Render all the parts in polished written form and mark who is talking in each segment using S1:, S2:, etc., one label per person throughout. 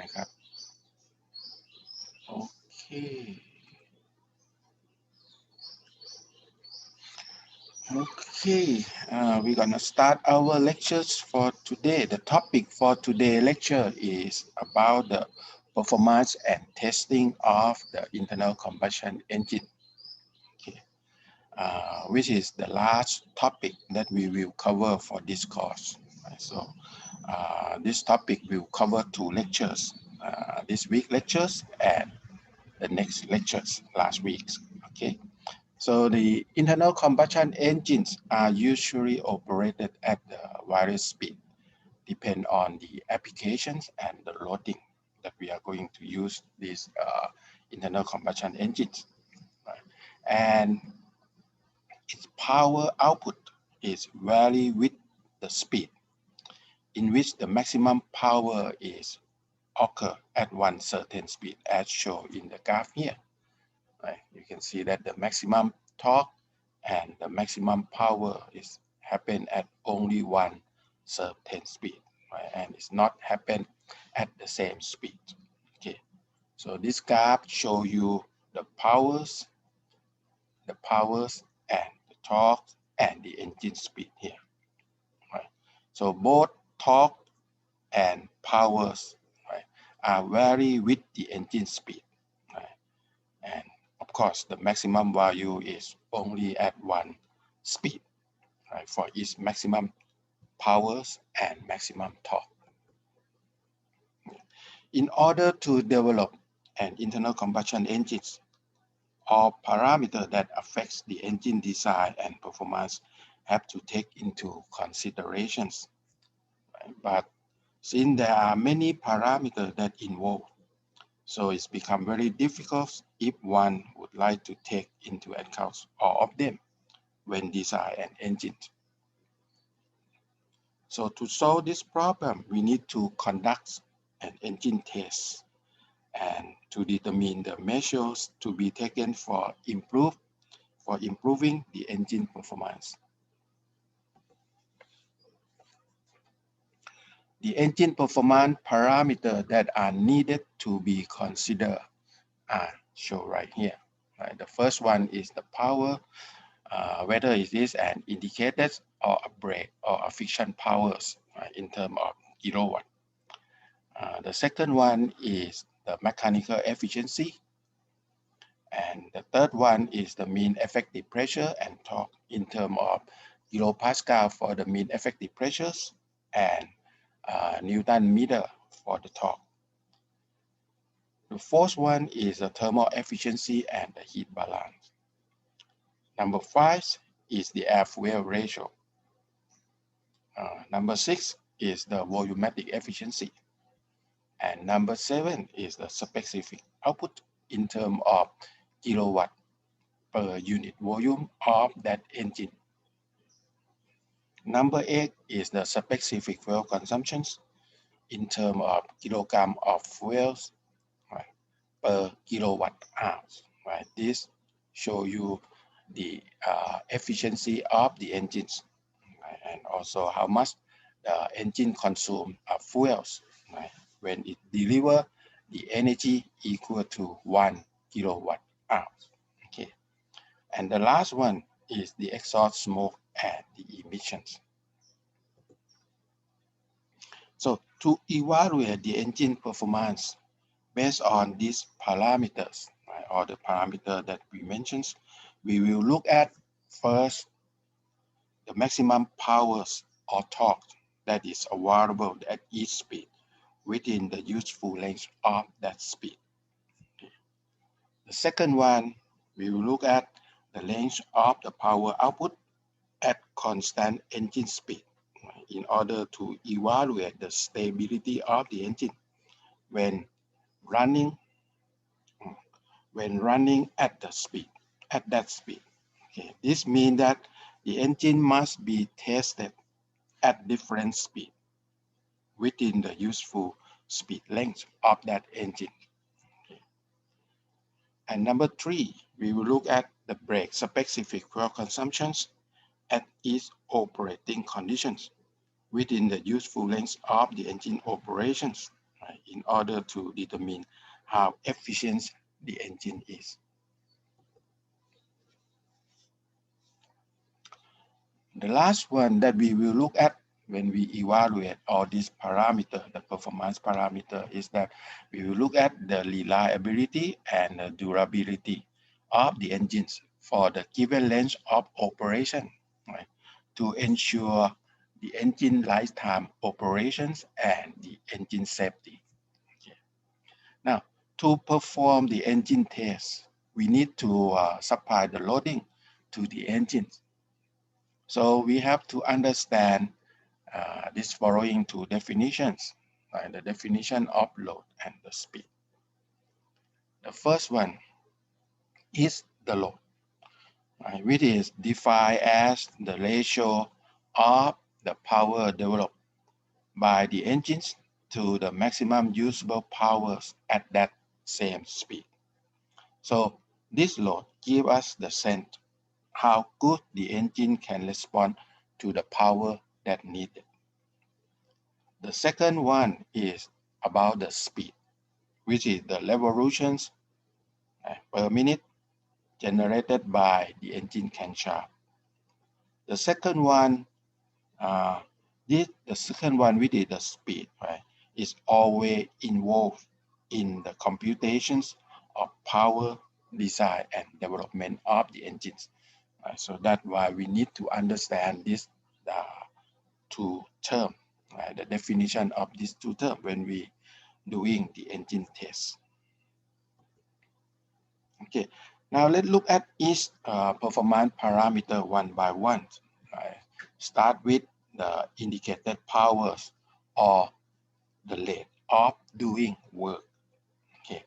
S1: นะครับโอเค Okay, we're gonna start our lectures for today. The topic for today's lecture is about the performance and testing of the internal combustion engine, okay, which is the last topic that we will cover for this course. Right, so this topic will cover 2 lectures, this week lectures and the next lectures last week, okay. So the internal combustion engines are usually operated at the various speed, depend on the applications and the loading that we are going to use these internal combustion engines. Right? And its power output is vary with the speed, in which the maximum power is occur at one certain speed, as shown in the graph here. Right? You can see that the maximum torque and the maximum power is happen at only one certain speed, right? And it's not happen at the same speed. Okay, so this graph show you the powers and the torque and the engine speed here, right? So both torque and powers, right, are vary with the engine speed, right? And of course, the maximum value is only at one speed, right, for each maximum powers and maximum torque. In order to develop an internal combustion engine, all parameters that affects the engine design and performance have to take into considerations. Right? But since there are many parameters that involved, so it's become very difficult if one would like to take into account all of them when design an engine. So to solve this problem, we need to conduct an engine test and to determine the measures to be taken for improving the engine performance. The engine performance parameters that are needed to be considered are shown right here. Right? The first one is the power, whether it is an indicated or a brake or a friction powers, right, in terms of kilowatt. The second one is the mechanical efficiency. And the third one is the mean effective pressure and torque in terms of kilopascal for the mean effective pressures and Newton meter for the torque. The fourth one is the thermal efficiency and the heat balance. Number 5 is the air-fuel ratio. Number 6 is the volumetric efficiency. And number 7 is the specific output in terms of kilowatt per unit volume of that engine. Number 8 is the specific fuel consumptions in terms of kilogram of fuels, right, per kilowatt hours. Right? This show you the efficiency of the engines, right, and also how much the engine consume fuels, right, when it deliver the energy equal to 1 kilowatt hour. Okay, and the last one is the exhaust smoke and the emissions. So to evaluate the engine performance based on these parameters, right, or the parameter that we mentioned, we will look at first the maximum powers or torque that is available at each speed within the useful length of that speed. Okay. The second one, we will look at the length of the power output at constant engine speed, right, in order to evaluate the stability of the engine when running at that speed. Okay. This means that the engine must be tested at different speed within the useful speed length of that engine. Okay. And number 3, we will look at the brake specific fuel consumptions at its operating conditions within the useful length of the engine operations, right, in order to determine how efficient the engine is. The last one that we will look at when we evaluate all these parameters, the performance parameter, is that we will look at the reliability and the durability of the engines for the given length of operation, right, to ensure the engine lifetime operations and the engine safety. Okay. Now, to perform the engine test, we need to supply the loading to the engines. So we have to understand these following two definitions, right? The definition of load and the speed. The first one is the load, right, which is defined as the ratio of the power developed by the engines to the maximum usable powers at that same speed. So this load gives us the sense how good the engine can respond to the power that needed. The second one is about the speed, which is the revolutions per minute generated by the engine crankshaft. The second one, which is the speed, right, is always involved in the computations of power, design, and development of the engines. So that's why we need to understand this two terms, the definition of these two terms when we doing the engine test. Okay, now let's look at each performance parameter one by one. Right. Start with the indicated powers or the rate of doing work. Okay,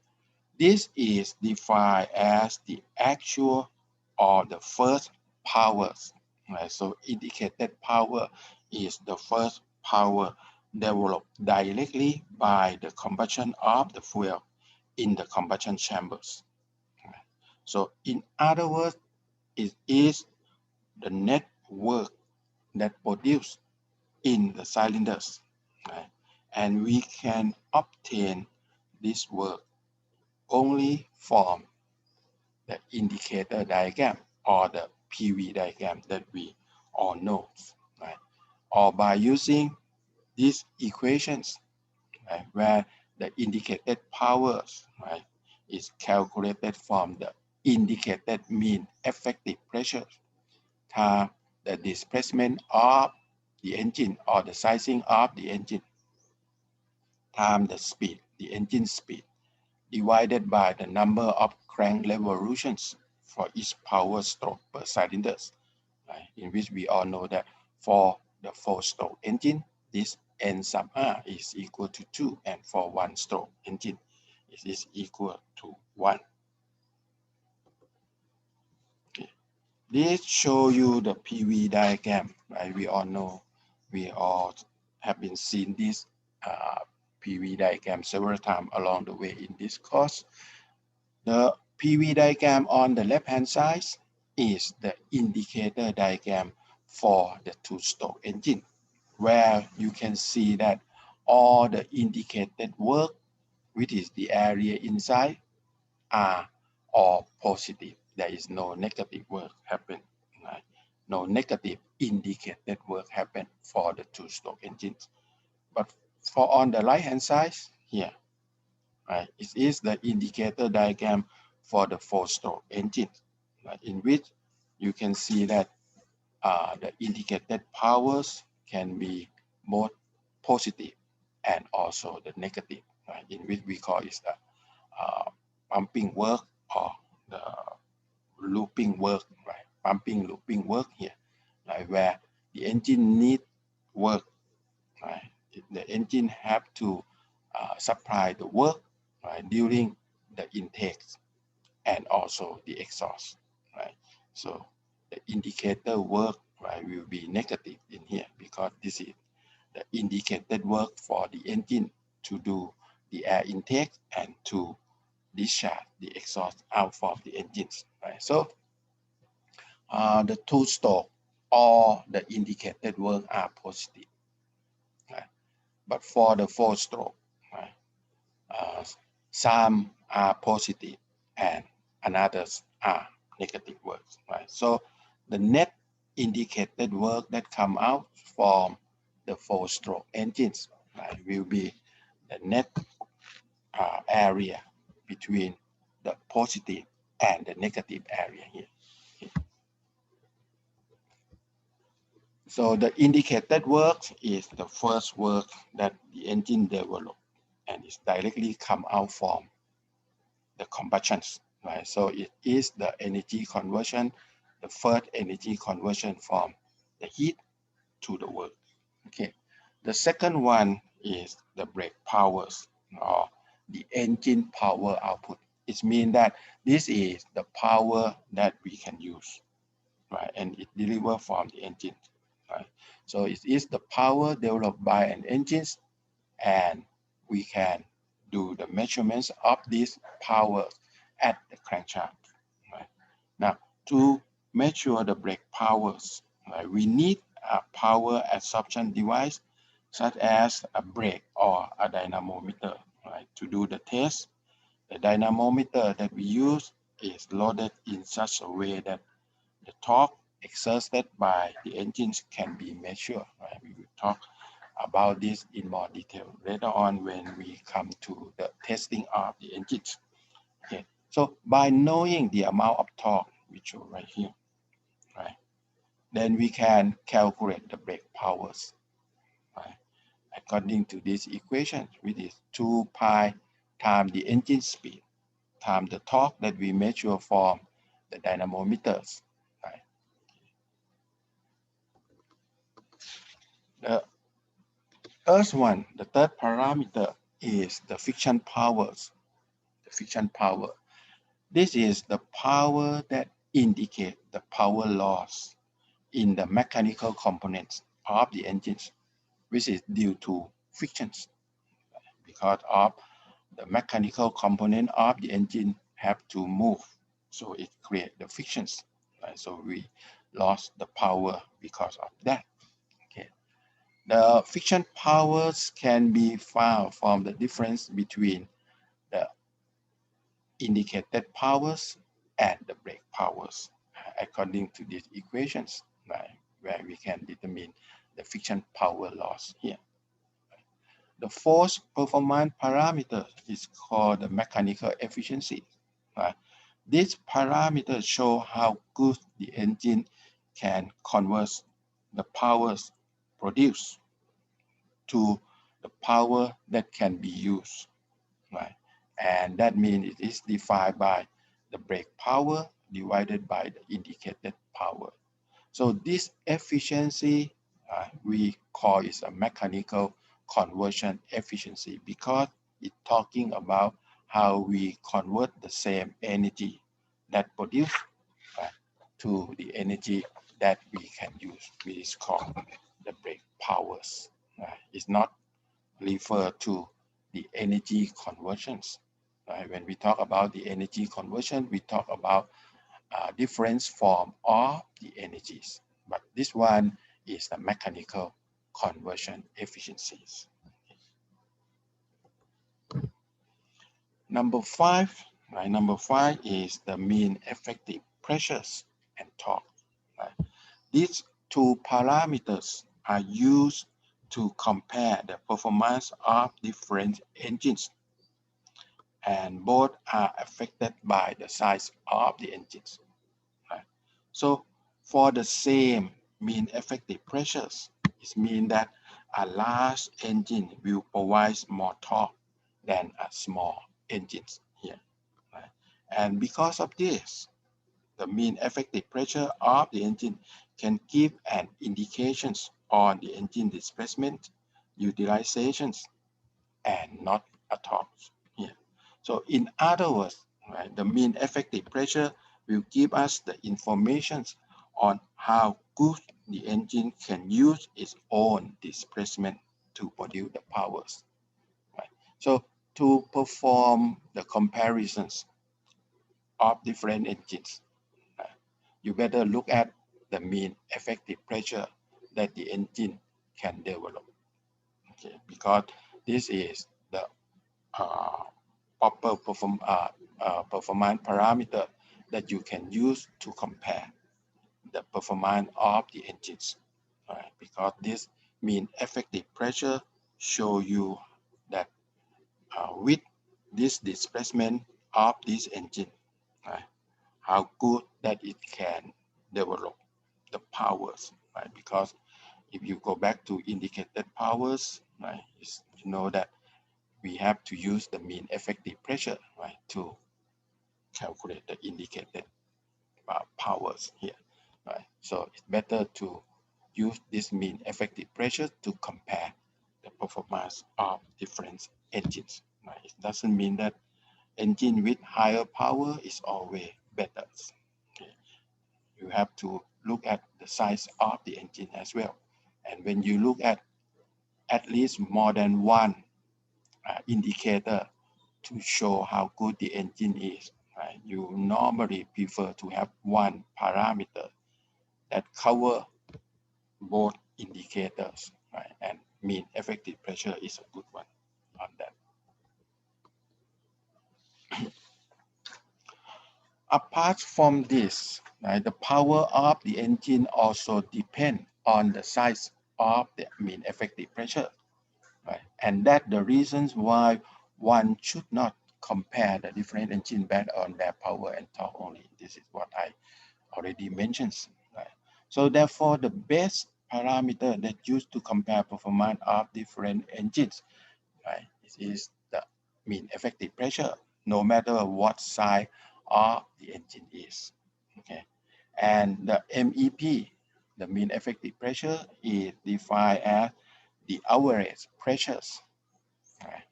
S1: this is defined as the actual or the first powers. Right. So indicated power is the first power developed directly by the combustion of the fuel in the combustion chambers. So in other words, it is the net work that produced in the cylinders. Right? And we can obtain this work only from the indicator diagram or the PV diagram that we all know, right? Or by using these equations, right, where the indicated powers, right, is calculated from the indicated mean effective pressure times the displacement of the engine or the sizing of the engine times the speed, the engine speed, divided by the number of crank revolutions for each power stroke per cylinders, right, in which we all know that for the 4-stroke engine, this N sub R is equal to 2, and for 1-stroke engine, it is equal to 1. Okay. This show you the PV diagram, right? We all know, we all have been seeing this PV diagram several times along the way in this course. The PV diagram on the left-hand side is the indicator diagram for the 2-stroke engine, where you can see that all the indicated work, which is the area inside, are all positive. There is no negative work happen, right? No negative indicated work happen for the 2-stroke engines. But for on the right-hand side here, right, it is the indicator diagram for the 4-stroke engine, right, in which you can see that the indicated powers can be both positive and also the negative, right, in which we call it the pumping work or the looping work, right? Pumping looping work here, right, where the engine need work, right? The engine have to supply the work, right, during the intakes and also the exhaust, right? So the indicator work, right, will be negative in here because this is the indicated work for the engine to do the air intake and to discharge the exhaust out from the engines, right? So the 2-stroke or the indicated work are positive, right? But for the 4-stroke, right, some are positive and others are negative works, right? So the net indicated work that come out from the four-stroke engines, right, will be the net area between the positive and the negative area here. So the indicated work is the first work that the engine developed, and it's directly come out from the combustions, right? So it is the energy conversion, the first energy conversion from the heat to the work. Okay. The second one is the brake powers or the engine power output. It means that this is the power that we can use, right? And it delivers from the engine, right? So it is the power developed by an engine, and we can do the measurements of this power at the crankshaft, right? Now, to measure the brake powers, right, we need a power absorption device such as a brake or a dynamometer, right? To do the test, the dynamometer that we use is loaded in such a way that the torque exerted by the engines can be measured, right? We will talk about this in more detail later on when we come to the testing of the engines. Okay, so by knowing the amount of torque, which are right here, right, then we can calculate the brake powers, right, according to this equation, which is 2 pi times the engine speed times the torque that we measure from the dynamometers, right. The first one, the third parameter, is the friction powers. The friction power. This is the power that indicates the power loss in the mechanical components of the engines, which is due to frictions. Because of the mechanical component of the engine have to move, so it creates the frictions, right? So we lost the power because of that. Okay. The friction powers can be found from the difference between the indicated powers and the brake powers according to these equations, right, where we can determine the friction power loss here. The fourth performance parameter is called the mechanical efficiency. Right? This parameter shows how good the engine can convert the powers produced to the power that can be used. Right? And that means it is defined by the brake power divided by the indicated power. So this efficiency, we call it a mechanical conversion efficiency because it's talking about how we convert the same energy that produced to the energy that we can use, which is called the brake powers. It's not referred to the energy conversions. When we talk about the energy conversion, we talk about different form of the energies, but this one is the mechanical conversion efficiencies. Number five, right? Number five is the mean effective pressures and torque. Right? These two parameters are used to compare the performance of different engines, and both are affected by the size of the engines. Right? So for the same mean effective pressures, it means that a large engine will provide more torque than a small engine here. Right? And because of this, the mean effective pressure of the engine can give an indication on the engine displacement, utilizations, and not a torque here. So in other words, right, the mean effective pressure will give us the information on how good the engine can use its own displacement to produce the powers. Right? So to perform the comparisons of different engines, you better look at the mean effective pressure that the engine can develop. Okay, because this is the proper performance parameter that you can use to compare the performance of the engines, right? Because this mean effective pressure show you that with this displacement of this engine, right, how good that it can develop the powers, right? Because if you go back to indicated powers, right, you know that we have to use the mean effective pressure, right, to calculate the indicated powers here, right? So it's better to use this mean effective pressure to compare the performance of different engines, right? It doesn't mean that engine with higher power is always better. Okay. You have to look at the size of the engine as well. And when you look at least more than one indicator to show how good the engine is, right, you normally prefer to have one parameter that cover both indicators, right? And mean effective pressure is a good one on that. Apart from this, right, the power of the engine also depends on the size of the mean effective pressure, right? And that the reasons why one should not compare the different engine based on their power and torque only. This is what I already mentioned, right? So therefore, the best parameter that used to compare performance of different engines, right, is the mean effective pressure, no matter what size of the engine is. Okay, and the MEP, the mean effective pressure, is defined as the average pressures, right,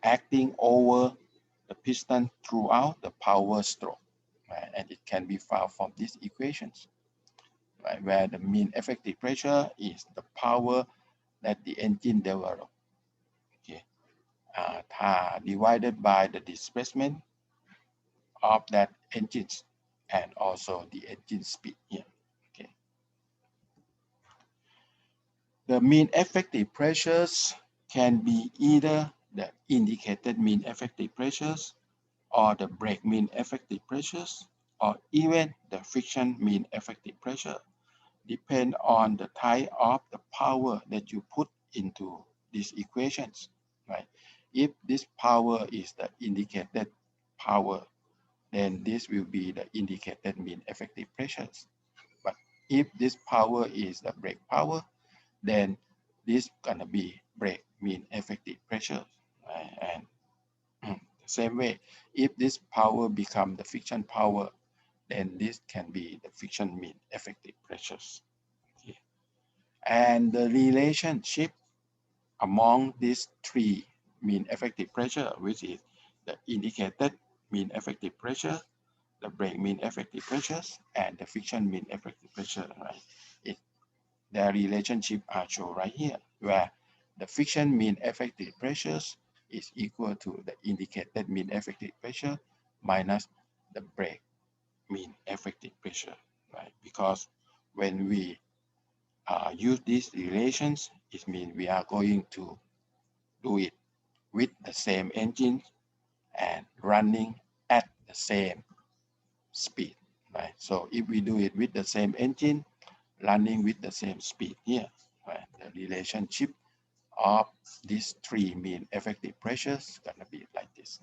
S1: acting over the piston throughout the power stroke, right? And it can be found from these equations, right, where the mean effective pressure is the power that the engine develops, okay, divided by the displacement of that engine and also the engine speed here. Okay, the mean effective pressures can be either the indicated mean effective pressures or the brake mean effective pressures or even the friction mean effective pressure, depend on the type of the power that you put into these equations, right? If this power is the indicated power, then this will be the indicated mean effective pressures. But if this power is the brake power, then this gonna be brake mean effective pressure, right? And the same way, if this power become the friction power, then this can be the friction mean effective pressures. Okay. And the relationship among these three mean effective pressure, which is the indicated mean effective pressure, the brake mean effective pressures, and the friction mean effective pressure, right? Their relationship are shown right here, where the friction mean effective pressures is equal to the indicated mean effective pressure minus the brake mean effective pressure, right? Because when we use these relations, it means we are going to do it with the same engine and running at the same speed, right? So if we do it with the same engine, running with the same speed here, right, the relationship of these three mean effective pressures gonna be like this.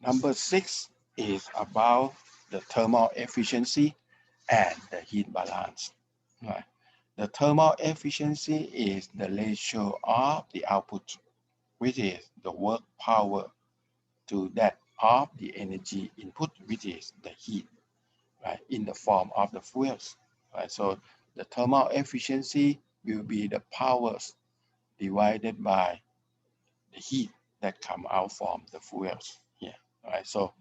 S1: Number 6 is about the thermal efficiency and the heat balance, right? The thermal efficiency is the ratio of the output, which is the work power, to that of the energy input, which is the heat, right, in the form of the fuels, right? So the thermal efficiency will be the powers divided by the heat that come out from the fuels here, right? So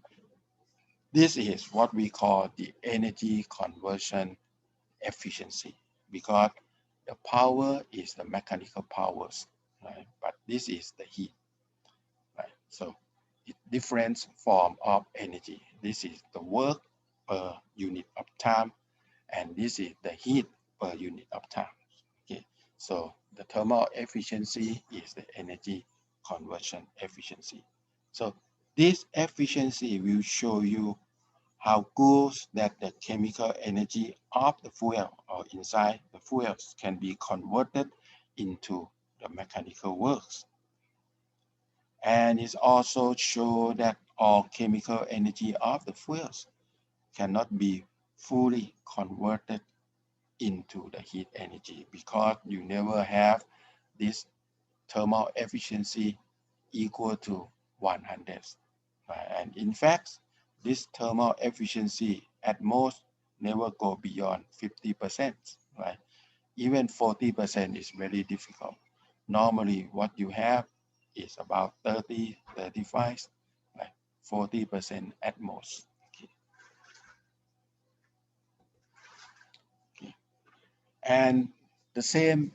S1: this is what we call the energy conversion efficiency, because the power is the mechanical powers, right? But this is the heat, right? So it's different form of energy. This is the work per unit of time, and this is the heat per unit of time. Okay, so the thermal efficiency is the energy conversion efficiency. So this efficiency will show you how good that the chemical energy of the fuel or inside the fuels can be converted into the mechanical works. And it also shows that all chemical energy of the fuels cannot be fully converted into the heat energy because you never have this thermal efficiency equal to 100. Right? And in fact, this thermal efficiency at most never go beyond 50%. Right? Even 40% is very difficult. Normally, what you have is about 30, 35, like 40% at most. Okay. Okay. And the same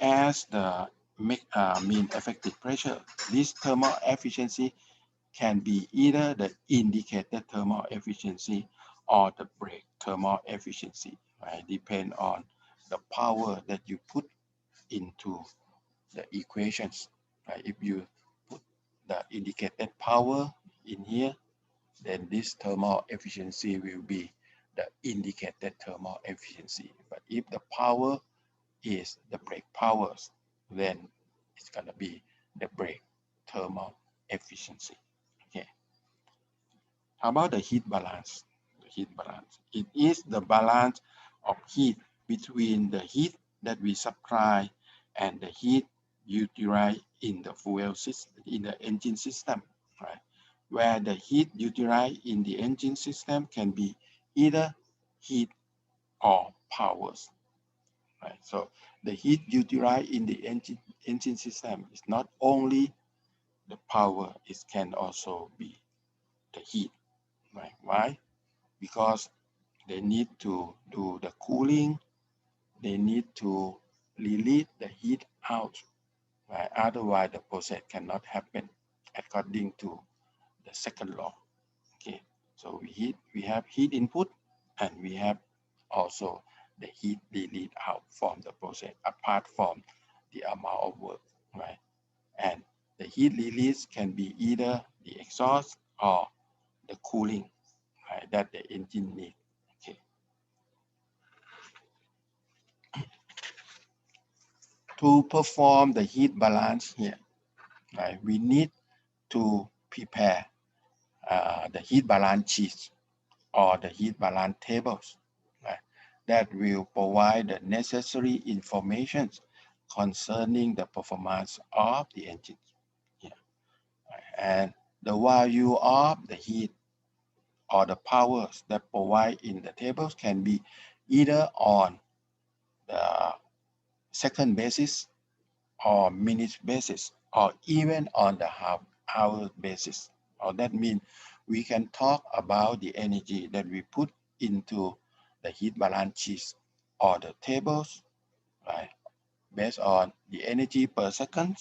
S1: as the mean effective pressure, this thermal efficiency can be either the indicated thermal efficiency or the break thermal efficiency, right? Depend on the power that you put into the equations, right? If you put the indicated power in here, then this thermal efficiency will be the indicated thermal efficiency. But if the power is the break powers, then it's gonna be the break thermal efficiency. Okay. How about the heat balance? The heat balance. It is the balance of heat between the heat that we supply and the heat utilized in the fuel system, in the engine system, right? Where the heat utilized in the engine system can be either heat or powers, right? So the heat utilized in the engine system is not only the power, it can also be the heat, right? Why? Because they need to do the cooling, they need to release the heat out, right? Otherwise the process cannot happen according to the second law. Okay, so we have heat input and we have also the heat release out from the process apart from the amount of work, right? And the heat release can be either the exhaust or the cooling, right, that the engine needs. Okay. To perform the heat balance here, right, we need to prepare the heat balance sheets or the heat balance tables, right, that will provide the necessary information concerning the performance of the engine. Yeah. Right. And the value of the heat or the powers that provide in the tables can be either on the second basis or minute basis or even on the half-hour basis. Or that means we can talk about the energy that we put into the heat balance sheets or the tables, right, based on the energy per second,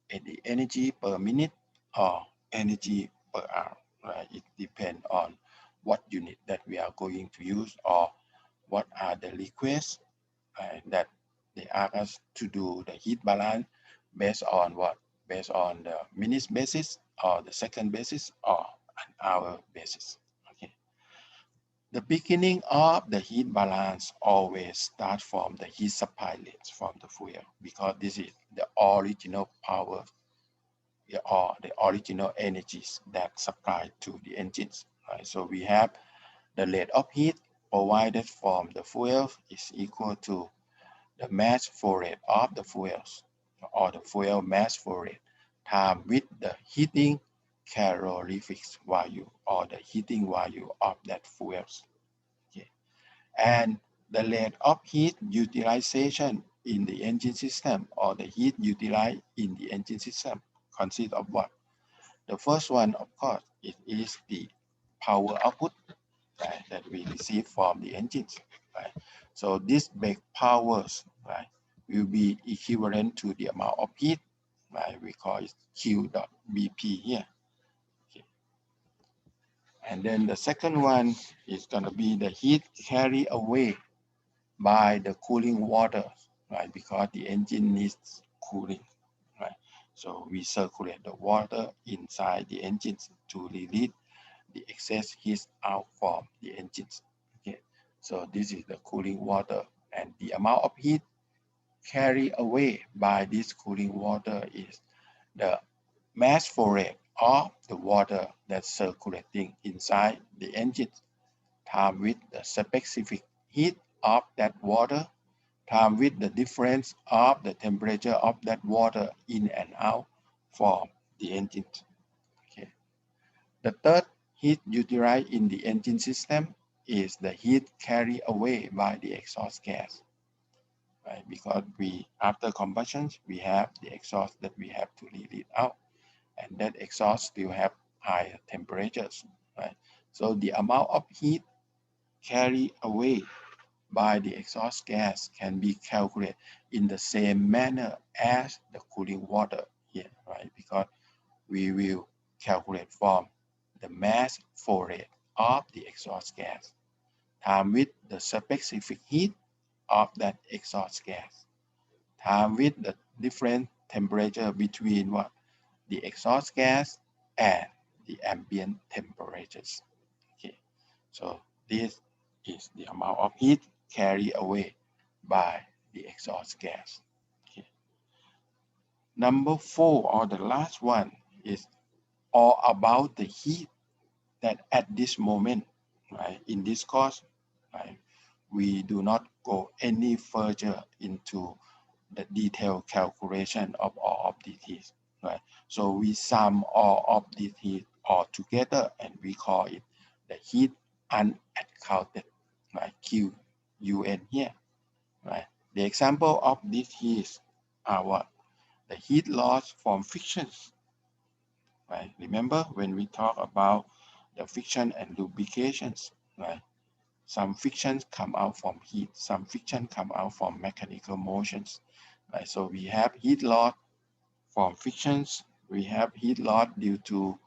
S1: and the energy per minute, or energy per hour, right? It depends on what unit that we are going to use or what are the requests that they ask us to do the heat balance based on what? Based on the minutes basis or the second basis or an hour basis. Okay. The beginning of the heat balance always starts from the heat supply rates from the fuel because this is the original power or the original energies that supply to the engines. Right? So we have the rate of heat provided from the fuel is equal to the mass flow rate of the fuels or the fuel mass flow rate times with the heating calorific value or the heating value of that fuels. Okay. And the rate of heat utilization in the engine system or the heat utilized in the engine system consists of what? The first one, of course, it is the power output, right, that we receive from the engines, right? So this brake powers, right, will be equivalent to the amount of heat, right? We call it Q dot BP here. Okay. And then the second one is going to be the heat carried away by the cooling water, right? Because the engine needs cooling, right? So we circulate the water inside the engines to release the excess heat out from the engines. Okay, so this is the cooling water, and the amount of heat carried away by this cooling water is the mass flow rate of the water that's circulating inside the engine, times with the specific heat of that water, times with the difference of the temperature of that water in and out from the engine. Okay. The third heat utilized in the engine system is the heat carried away by the exhaust gas, right? Because after combustion, we have the exhaust that we have to release out, and that exhaust still have higher temperatures, right? So the amount of heat carried away by the exhaust gas can be calculated in the same manner as the cooling water here, right? Because we will calculate from the mass flow rate of the exhaust gas times with the specific heat of that exhaust gas times with the different temperature between what the exhaust gas and the ambient temperatures. Okay, so this is the amount of heat carried away by the exhaust gas. Okay. Number 4, or the last one, is all about the heat that at this moment, right, in this course, right, we do not go any further into the detailed calculation of all of these heat, right? So we sum all of these heat all together and we call it the heat unaccounted, right? QUN here, right? The example of these heat are what? The heat loss from frictions, right? Remember when we talk about the friction and lubrications, right? Some frictions come out from heat, some friction come out from mechanical motions, right? So we have heat loss from frictions, we have heat loss due to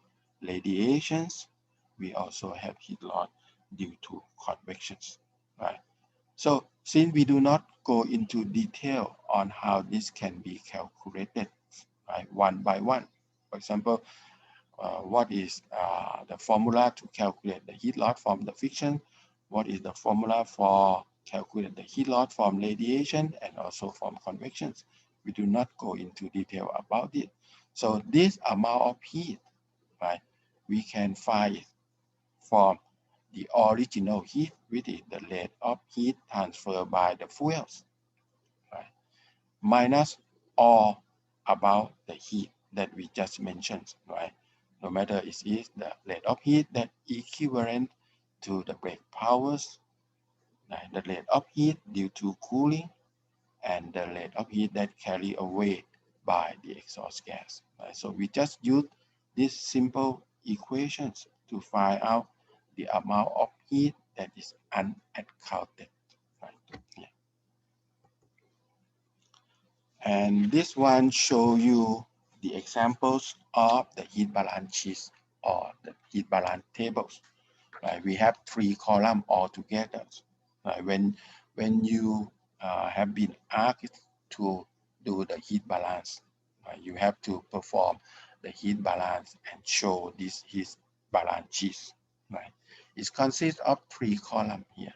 S1: radiations, we also have heat loss due to convections, right? So since we do not go into detail on how this can be calculated, right, one by one, for example, what is the formula to calculate the heat loss from the friction, what is the formula for calculate the heat loss from radiation and also from convections. We do not go into detail about it. So this amount of heat, right, we can find it from the original heat, which is the rate of heat transferred by the fuels, right, minus all about the heat that we just mentioned, right? No matter it is the rate of heat that equivalent to the brake powers, right? The rate of heat due to cooling, and the rate of heat that carry away by the exhaust gas, right? So we just use these simple equations to find out the amount of heat that is unaccounted, right? Yeah. And this one show you the examples of the heat balance sheets or the heat balance tables. Right? We have 3 columns altogether. Right? When you have been asked to do the heat balance, right? You have to perform the heat balance and show this heat balance sheet. Right? It consists of 3 columns here.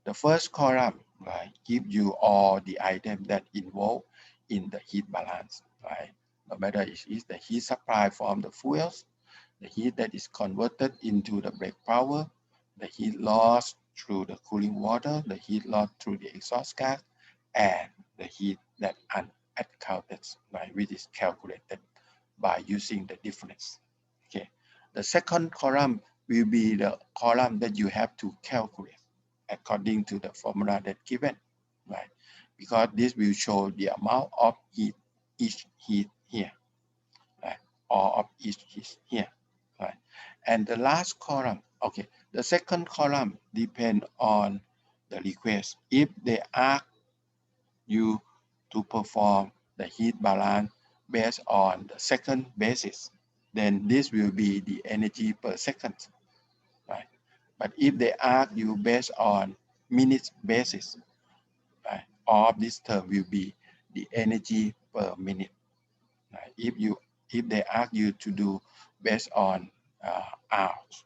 S1: The first column, right, give you all the items that involved in the heat balance, right? No matter it is the heat supply from the fuels, the heat that is converted into the brake power, the heat loss through the cooling water, the heat loss through the exhaust gas, and the heat that unaccounted, right, which is calculated by using the difference. Okay. The second column will be the column that you have to calculate according to the formula that given, right? Because this will show the amount of heat, each heat here, right? Or of each heat here, right? And the last column, okay, the second column depend on the request. If they ask you to perform the heat balance based on the second basis, then this will be the energy per second, right? But if they ask you based on minutes basis, right, of this term will be the energy per minute. Right? If they ask you to do based on hours,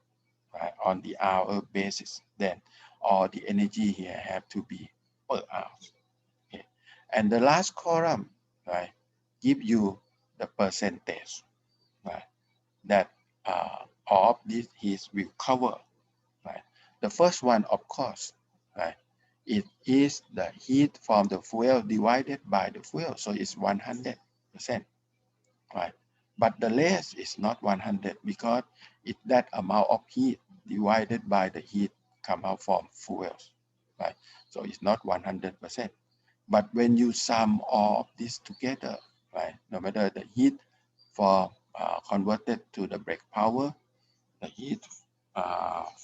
S1: right, on the hour basis, then all the energy here have to be per hour. Okay. And the last column, right, give you the percentage, right, that all of this heat will cover. Right. The first one, of course, right, it is the heat from the fuel divided by the fuel, so it's 100%, right? But the rest is not 100 because it's that amount of heat divided by the heat come out from fuels, right? So it's not 100%. But when you sum all this together, right, no matter the heat for converted to the brake power, the heat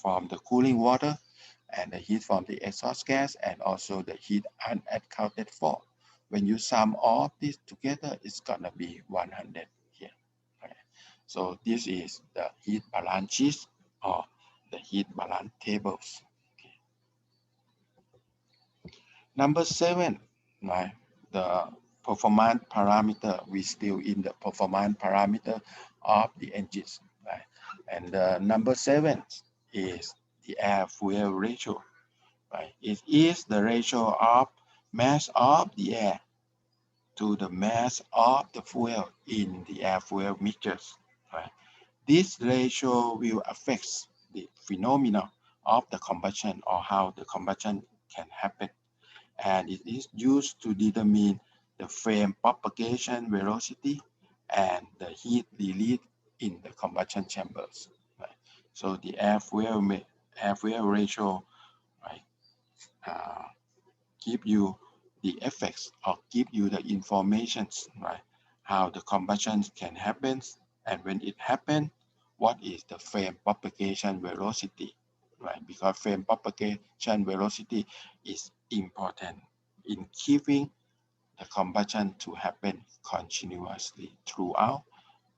S1: from the cooling water, and the heat from the exhaust gas, and also the heat unaccounted for. When you sum all this together, it's gonna be 100 here. Right? So this is the heat balance sheet or the heat balance tables. Okay. Number 7, right? The performance parameter. We still in the performance parameter of the engines, right? And number 7 is the air fuel ratio, right? It is the ratio of mass of the air to the mass of the fuel in the air fuel mixtures, right? This ratio will affect the phenomena of the combustion or how the combustion can happen. And it is used to determine the flame propagation velocity and the heat release in the combustion chambers. Right? So the air fuel ratio, right, give you the effects or give you the information, right, how the combustion can happen, and when it happens, what is the flame propagation velocity, right? Because flame propagation velocity is important in keeping the combustion to happen continuously throughout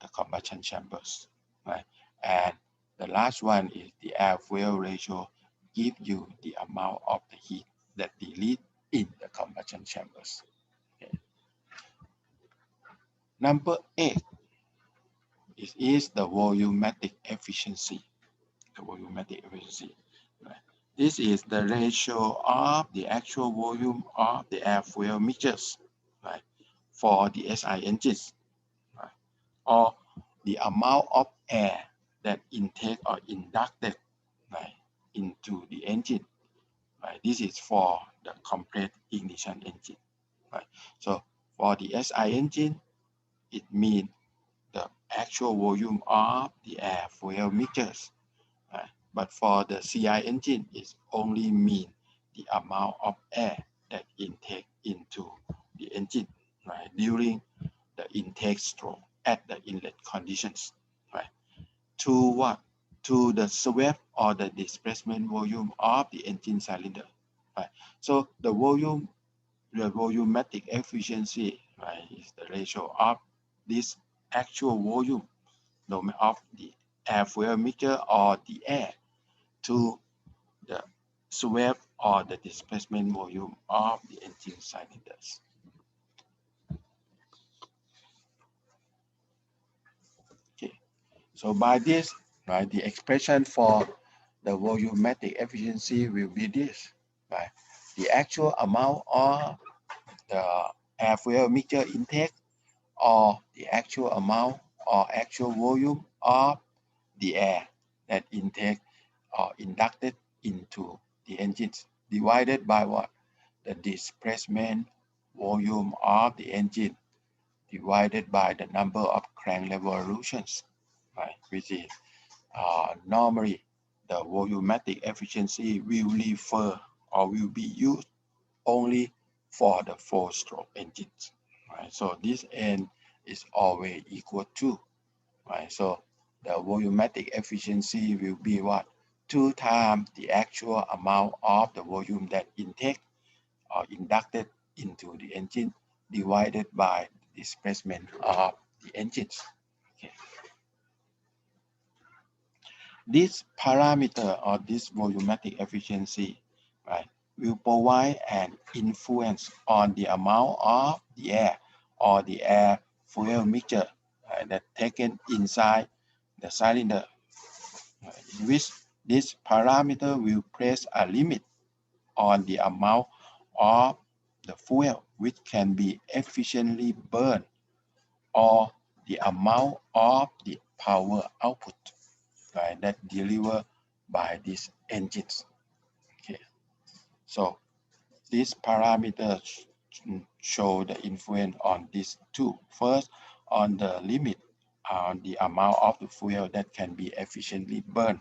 S1: the combustion chambers, right? And the last one is the air fuel ratio, give you the amount of the heat that release in the combustion chambers. Okay. Number 8 is the volumetric efficiency. The volumetric efficiency. Right? This is the ratio of the actual volume of the air fuel mixtures, right, for the SI engines, right, or the amount of air that intake or inducted, right, into the engine. Right? This is for the complete ignition engine. Right? So for the SI engine, it means the actual volume of the air fuel mixtures. Right? But for the CI engine, it only means the amount of air that intake into the engine, right, during the intake stroke at the inlet conditions, right? To what? To the sweep or the displacement volume of the engine cylinder, right? So the volumetric efficiency, right, is the ratio of this actual volume of the air fuel mixture or the air to the sweep or the displacement volume of the engine cylinders. Okay, so by this, right, the expression for the volumetric efficiency will be this, right? The actual amount of the air fuel mixture intake or the actual amount or actual volume of the air that intake or inducted into the engines divided by what? The displacement volume of the engine divided by the number of crank revolutions, right? Which is normally the volumetric efficiency will refer or will be used only for the 4-stroke engines, right? So this N is always equal to, right? So the volumetric efficiency will be what? 2 times the actual amount of the volume that intake or inducted into the engine divided by the displacement of the engines. Okay. This parameter or this volumetric efficiency, right, will provide an influence on the amount of the air or the air fuel mixture that taken inside the cylinder, in which this parameter will place a limit on the amount of the fuel which can be efficiently burned or the amount of the power output that delivered by these engines. Okay, so these parameters show the influence on these two. First, on the limit on the amount of the fuel that can be efficiently burned,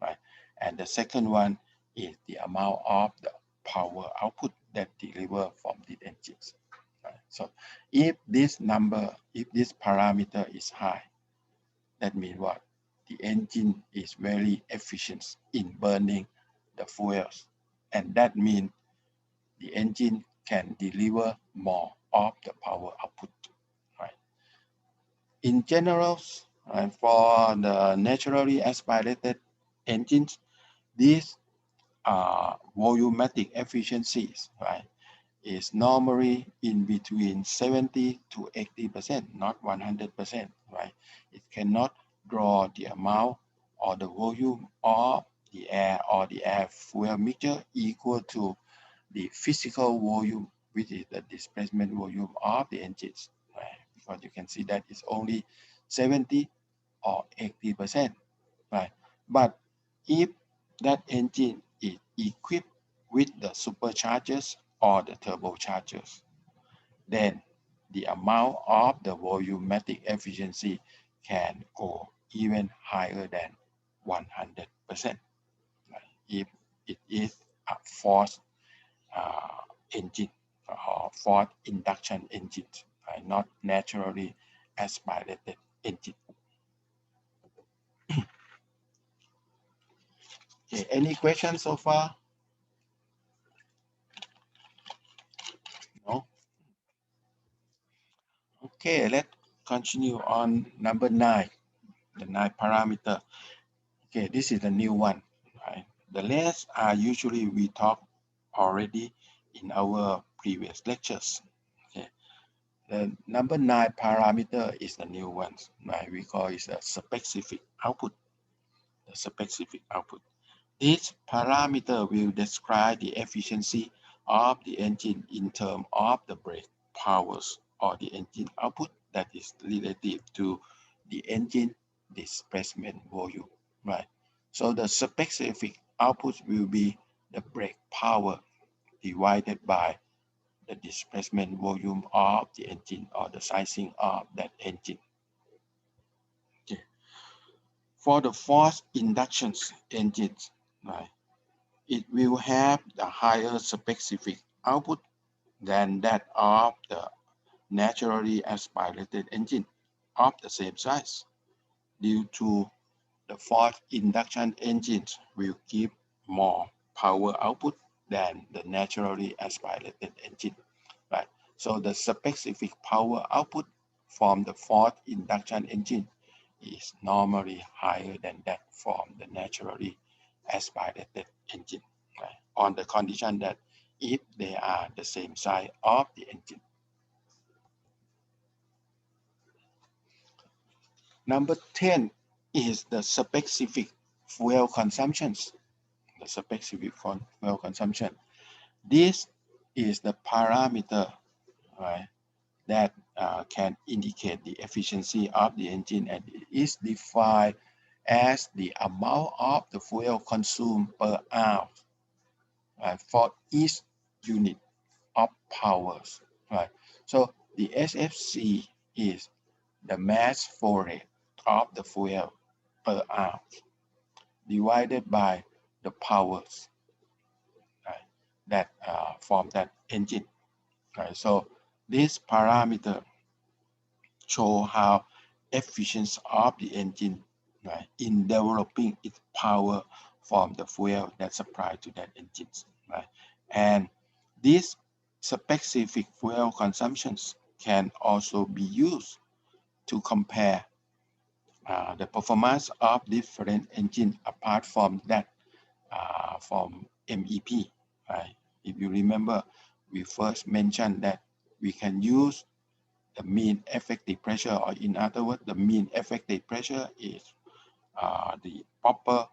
S1: right? And the second one is the amount of the power output that deliver from the engines. Right? So if this parameter is high, that means what? The engine is very efficient in burning the fuels, and that means the engine can deliver more of the power output. Right? In general, for the naturally aspirated engines, these volumetric efficiencies, right, is normally in between 70 to 80%, not 100%, right? It cannot draw the amount or the volume of the air or the air fuel mixture equal to the physical volume, which is the displacement volume of the engines, right? Because you can see that it's only 70 or 80%, right? But if that engine is equipped with the superchargers or the turbochargers, then the amount of the volumetric efficiency can go even higher than 100%. Right? If it is a forced engine or forced induction engine, right? Not naturally aspirated engine. Okay, any questions so far? No? Okay, let's continue on number 9, the 9th parameter. Okay, this is the new one, right? The rest are usually we talked already in our previous lectures. Okay, the number 9 parameter is the new one, right? We call it a specific output. The specific output. This parameter will describe the efficiency of the engine in terms of the brake powers or the engine output that is relative to the engine displacement volume, right? So the specific output will be the brake power divided by the displacement volume of the engine or the sizing of that engine. Okay. For the forced induction engines, right, it will have the higher specific output than that of the naturally aspirated engine of the same size, due to the forced induction engines will give more power output than the naturally aspirated engine, right? So the specific power output from the forced induction engine is normally higher than that from the naturally aspirated engine, right? On the condition that if they are the same size of the engine. Number 10 is the specific fuel consumptions. The specific fuel consumption. This is the parameter, right, that can indicate the efficiency of the engine, and it is defined as the amount of the fuel consumed per hour, right, for each unit of powers, right? So the SFC is the mass flow rate of the fuel per hour divided by the powers, right, that from that engine, right? So this parameter show how efficient of the engine, right, in developing its power from the fuel that's supplied to that engine, right? And these specific fuel consumptions can also be used to compare the performance of different engines apart from that from MEP, right? If you remember, we first mentioned that we can use the mean effective pressure, or in other words, the mean effective pressure is the proper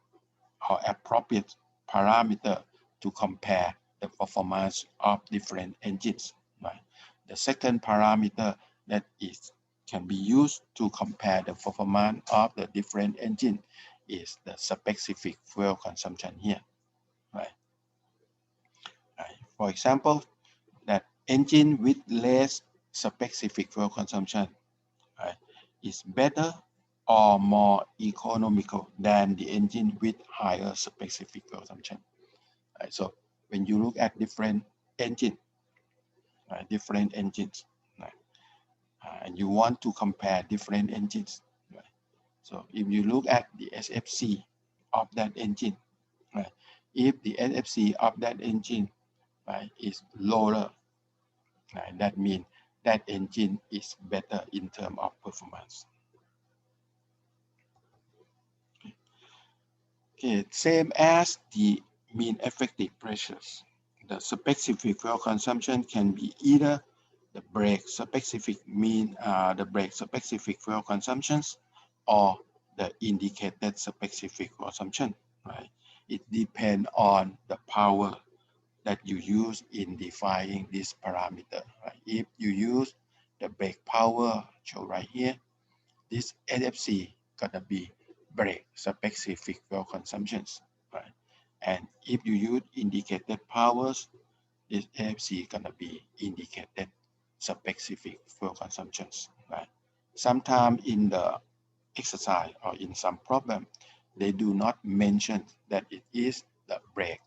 S1: or appropriate parameter to compare the performance of different engines, right? The second parameter that can be used to compare the performance of the different engine is the specific fuel consumption here, right? For example, that engine with less specific fuel consumption, right, is better or more economical than the engine with higher specific fuel consumption. Right? So when you look at different engines, right, right, and you want to compare different engines, right? So if you look at the SFC of that engine, right, if the SFC of that engine, right, is lower, right, that means that engine is better in terms of performance. Okay, same as the mean effective pressures. The specific fuel consumption can be either the brake specific fuel consumptions or the indicated specific consumption, right? It depends on the power that you use in defining this parameter, right? If you use the brake power shown right here, this NFC gonna be brake specific fuel consumptions, right? And if you use indicated powers, this NFC gonna be indicated specific fuel consumptions, right? Sometimes in the exercise or in some problem, they do not mention that it is the brake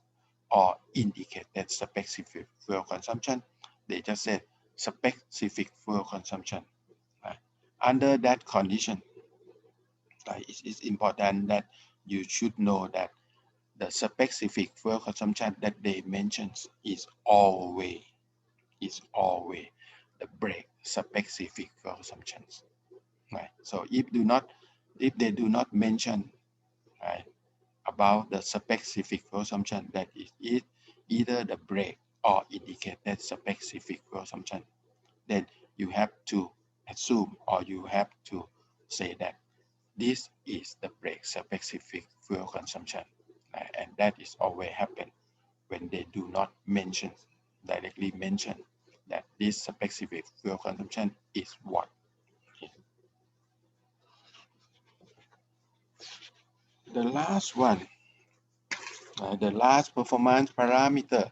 S1: or indicated specific fuel consumption. They just say specific fuel consumption, right? Under that condition, right, it is important that you should know that the specific fuel consumption that they mention is always the brake specific fuel consumptions, right? So if they do not mention, right, about the specific fuel consumption, that it is either the brake or indicated specific fuel consumption, then you have to assume, or you have to say that this is the brake specific fuel consumption, right? And that is always happen when they do not directly mention that this specific fuel consumption is what. Okay. The last one, the last performance parameter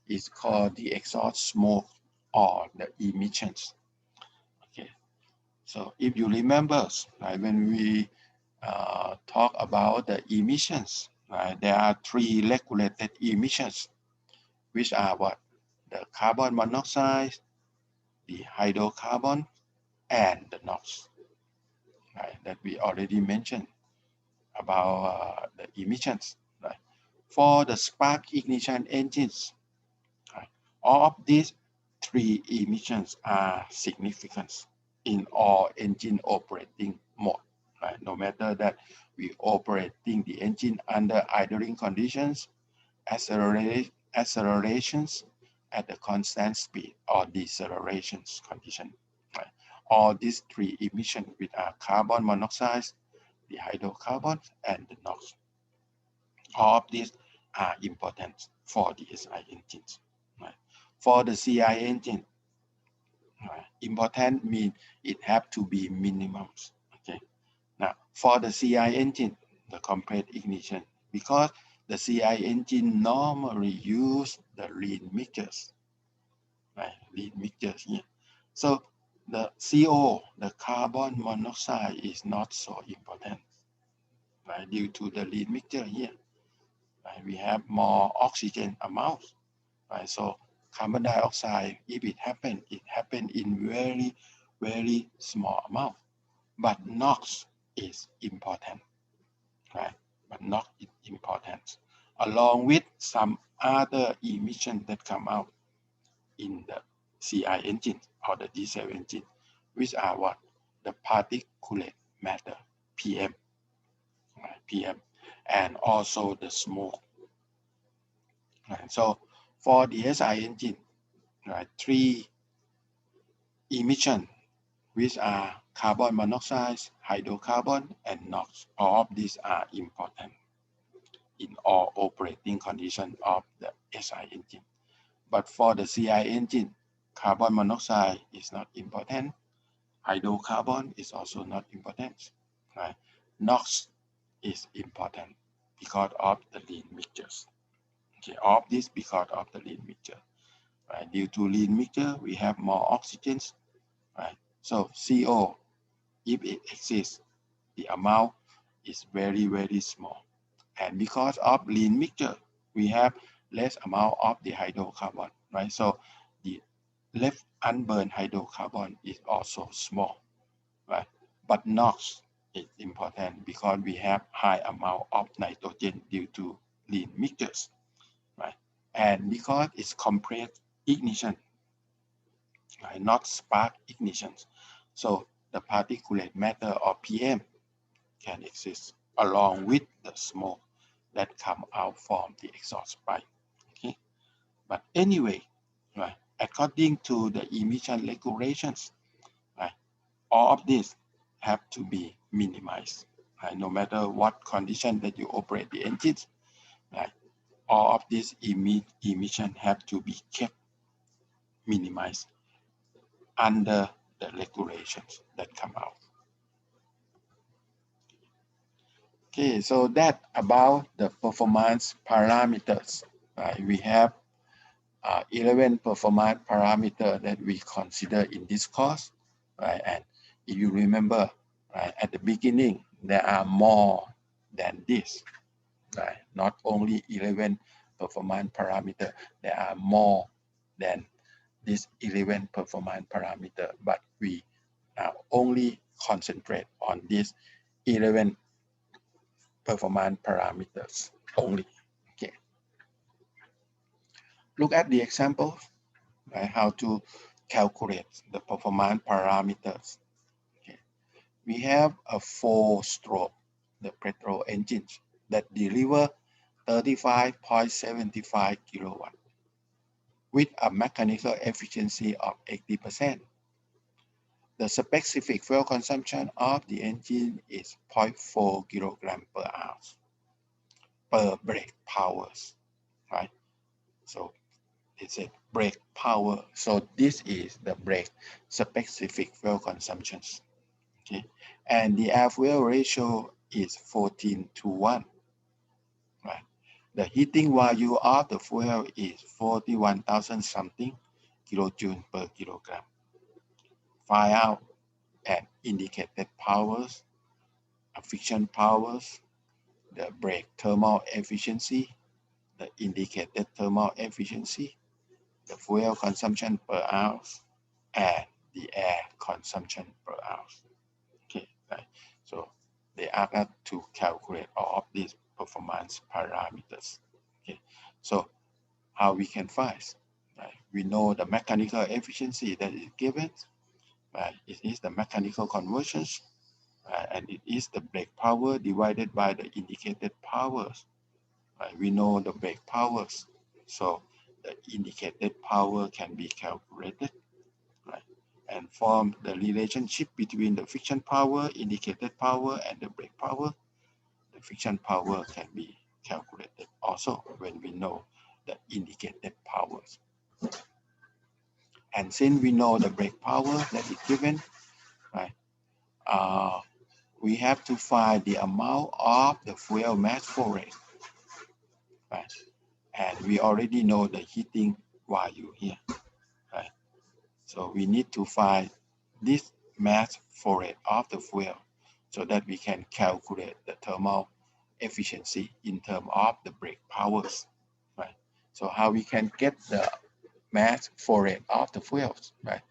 S1: is called the exhaust smoke or the emissions. Okay, so if you remember, right, when we talk about the emissions, right, there are three regulated emissions, which are what? The carbon monoxide, the hydrocarbon, and the NOx, right, that we already mentioned about the emissions, right? For the spark ignition engines, right, all of these three emissions are significant in all engine operating mode, right? No matter that we operating the engine under idling conditions, accelerations at a constant speed, or decelerations condition, right? All these three emissions, which are carbon monoxide, the hydrocarbons, and the NOx, all of these are important for the SI engines, right? For the CI engine, right, important means it have to be minimum. Okay. Now, for the CI engine, the compressed ignition, because the CI engine normally use the lean mixtures, right? Lean mixtures here. So the CO, the carbon monoxide, is not so important, right? Due to the lean mixture here, right? We have more oxygen amount, right? So carbon dioxide, if it happen in very, very small amount. But NOx is important, right? But NOx is important, along with some other emission that come out in the CI engine or the diesel engine, which are what? The particulate matter, PM, right? PM, and also the smoke. Right? So For the SI engine, right, 3 emissions, which are carbon monoxide, hydrocarbon, and NOx. All of these are important in all operating conditions of the SI engine. But for the CI engine, carbon monoxide is not important. Hydrocarbon is also not important. Right? NOx is important because of the lean mixtures. Okay, all of this because of the lean mixture. Right? Due to lean mixture, we have more oxygens. Right? So CO, if it exists, the amount is very, very small. And because of lean mixture, we have less amount of the hydrocarbon, right? So the left unburned hydrocarbon is also small, right? But NOx is important because we have high amount of nitrogen due to lean mixtures, right? And because it's compressed ignition, right? Not spark ignition. So the particulate matter or PM can exist along with the smoke that come out from the exhaust pipe. Okay, but anyway, right, according to the emission regulations, right, all of this have to be minimized. Right, no matter what condition that you operate the engines, right, all of these emission have to be kept minimized under the regulations that come out. Okay, so that about the performance parameters. Right? We have 11 performance parameters that we consider in this course. Right? And if you remember, right, at the beginning, there are more than this. Right? Not only 11 performance parameters, there are more than this 11 performance parameter, but we only concentrate on this 11 performance parameters only. Okay. Look at the example, right, how to calculate the performance parameters. Okay. We have a 4-stroke, the petrol engine that deliver 35.75 kilowatt with a mechanical efficiency of 80%. The specific fuel consumption of the engine is 0.4 kilogram per hours per brake powers, right? So it's a brake power. So this is the brake specific fuel consumption. Okay, and the air fuel ratio is 14:1. Right, the heating value of the fuel is 41,000 something kilojoule per kilogram. Find out and indicated powers, friction powers, the brake thermal efficiency, the indicated thermal efficiency, the fuel consumption per hour, and the air consumption per hour. Okay, right. So they are going to calculate all of these performance parameters. Okay, so how we can find? Right? We know the mechanical efficiency that is given. Right? It is the mechanical conversions, and it is the brake power divided by the indicated powers. Right? We know the brake powers, so the indicated power can be calculated, right, and form the relationship between the friction power, indicated power, and the brake power. The friction power can be calculated also when we know the indicated powers. And since we know the brake power that is given, right, we have to find the amount of the fuel mass flow rate, right? And we already know the heating value here, right? So we need to find this mass flow rate of the fuel so that we can calculate the thermal efficiency in terms of the brake powers, right? So how we can get the mass flow rate of the fuels, right?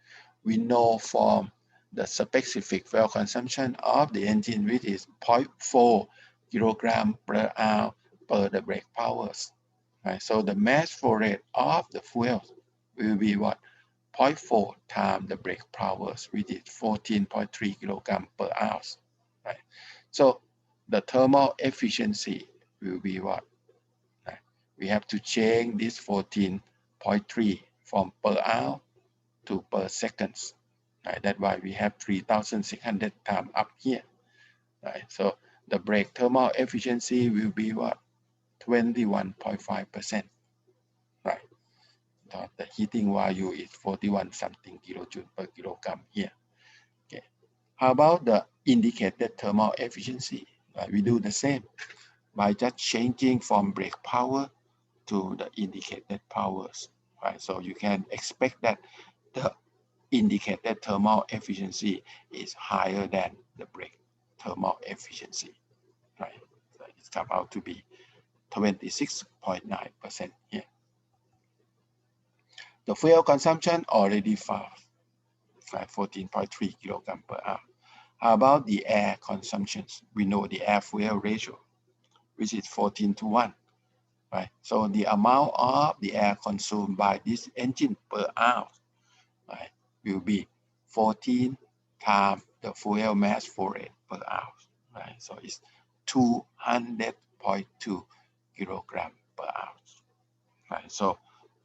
S1: We know from the specific fuel consumption of the engine, which is 0.4 kilogram per hour per the brake powers, right? So the mass flow rate of the fuel will be what? 0.4 times the brake powers, which is 14.3 kilogram per hour, right? So the thermal efficiency will be what? Right? We have to change this 14 14.3 from per hour to per seconds. Right? That's why we have 3,600 times up here. Right? So the brake thermal efficiency will be what? 21.5%. Right? So the heating value is 41 something kilojoule per kilogram here. Okay. How about the indicated thermal efficiency? Right? We do the same by just changing from brake power to the indicated powers. Right? So you can expect that the indicated thermal efficiency is higher than the brake thermal efficiency. Right? So it comes out to be 26.9% here. The fuel consumption already found, 14.3 kilogram per hour. How about the air consumptions? We know the air fuel ratio, which is 14:1. Right? So the amount of the air consumed by this engine per hour, right, will be 14 times the fuel mass flow rate per hour. Right? So it's 200.2 kilogram per hour. Right? So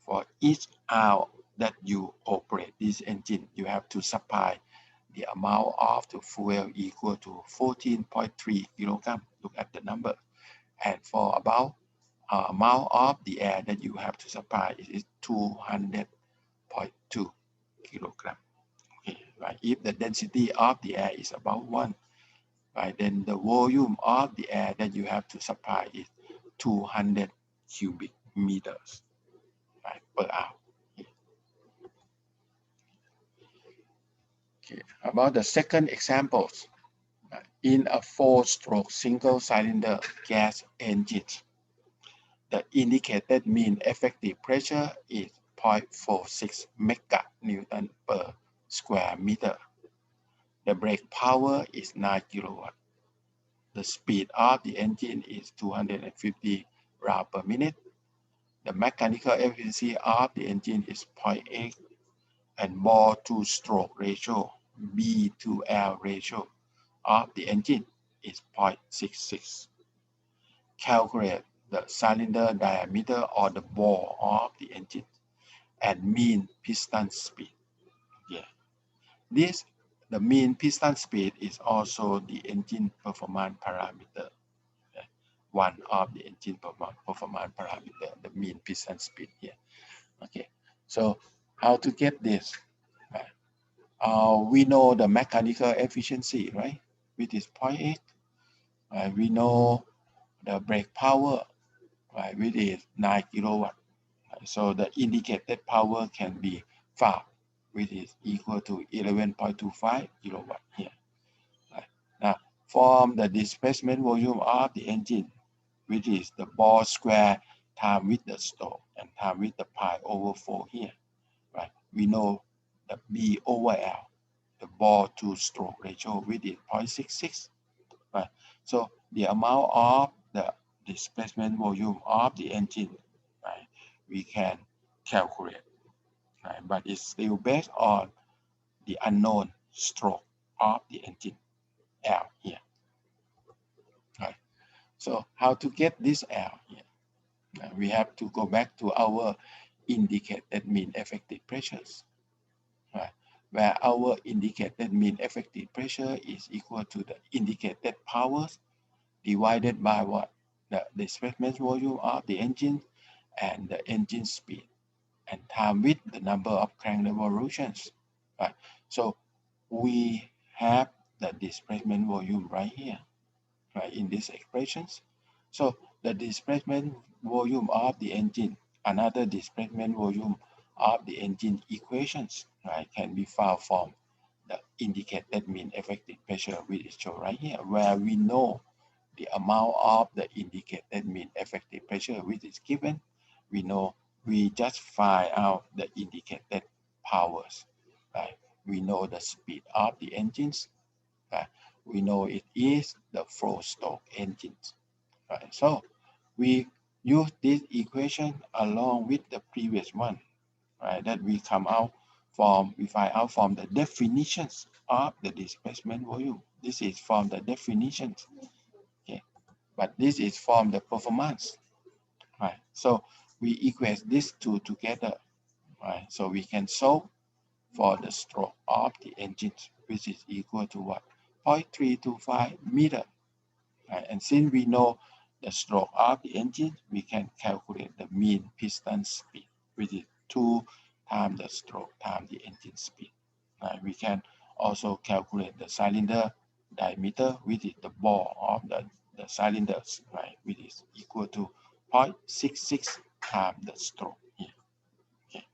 S1: for each hour that you operate this engine, you have to supply the amount of the fuel equal to 14.3 kilogram. Look at the number. And for about amount of the air that you have to supply is 200.2 kilogram. Okay, right? If the density of the air is about 1, right, then the volume of the air that you have to supply is 200 cubic meters, right, per hour. Okay, about the second example, in a 4-stroke single-cylinder gas engine, the indicated mean effective pressure is 0.46 meganewton per square meter. The brake power is 9 kilowatt. The speed of the engine is 250 rounds per minute. The mechanical efficiency of the engine is 0.8, and ball to stroke ratio, B to L ratio of the engine is 0.66. Calculate the cylinder diameter or the bore of the engine and mean piston speed. Yeah, the mean piston speed is also the engine performance parameter. Okay? One of the engine performance parameter, the mean piston speed here. Okay, so how to get this? We know the mechanical efficiency, right? Which is 0.8. We know the brake power, right, which is 9 kilowatt. So the indicated power can be found, which is equal to 11.25 kilowatt here. Right. Now, from the displacement volume of the engine, which is the ball square times with the stroke and times with the pi over 4 here, right? We know the B over L, the ball to stroke ratio, which is 0.66. Right. So the amount of the displacement volume of the engine, right, we can calculate, right? But it's still based on the unknown stroke of the engine, L here. Right. So how to get this L here? We have to go back to our indicated mean effective pressures, right? Where our indicated mean effective pressure is equal to the indicated powers divided by what? The displacement volume of the engine and the engine speed, and time with the number of crank revolutions. Right? So we have the displacement volume right here, right, in these expressions. So the displacement volume of the engine, another displacement volume of the engine equations, right, can be found from the indicated mean effective pressure, which is shown right here, where we know the amount of the indicated mean effective pressure which is given. We know we just find out the indicated powers, right? We know the speed of the engines, right? We know it is the 4-stroke engines, right? So we use this equation along with the previous one, right? That we find out from the definitions of the displacement volume. This is from the definitions. But this is from the performance, right? So we equate these two together, right? So we can solve for the stroke of the engine, which is equal to what? 0.325 meter. Right? And since we know the stroke of the engine, we can calculate the mean piston speed, which is 2 times the stroke times the engine speed. Right? We can also calculate the cylinder diameter, which is the bore of the cylinders, right? Which is equal to 0.66 times the stroke here. Okay.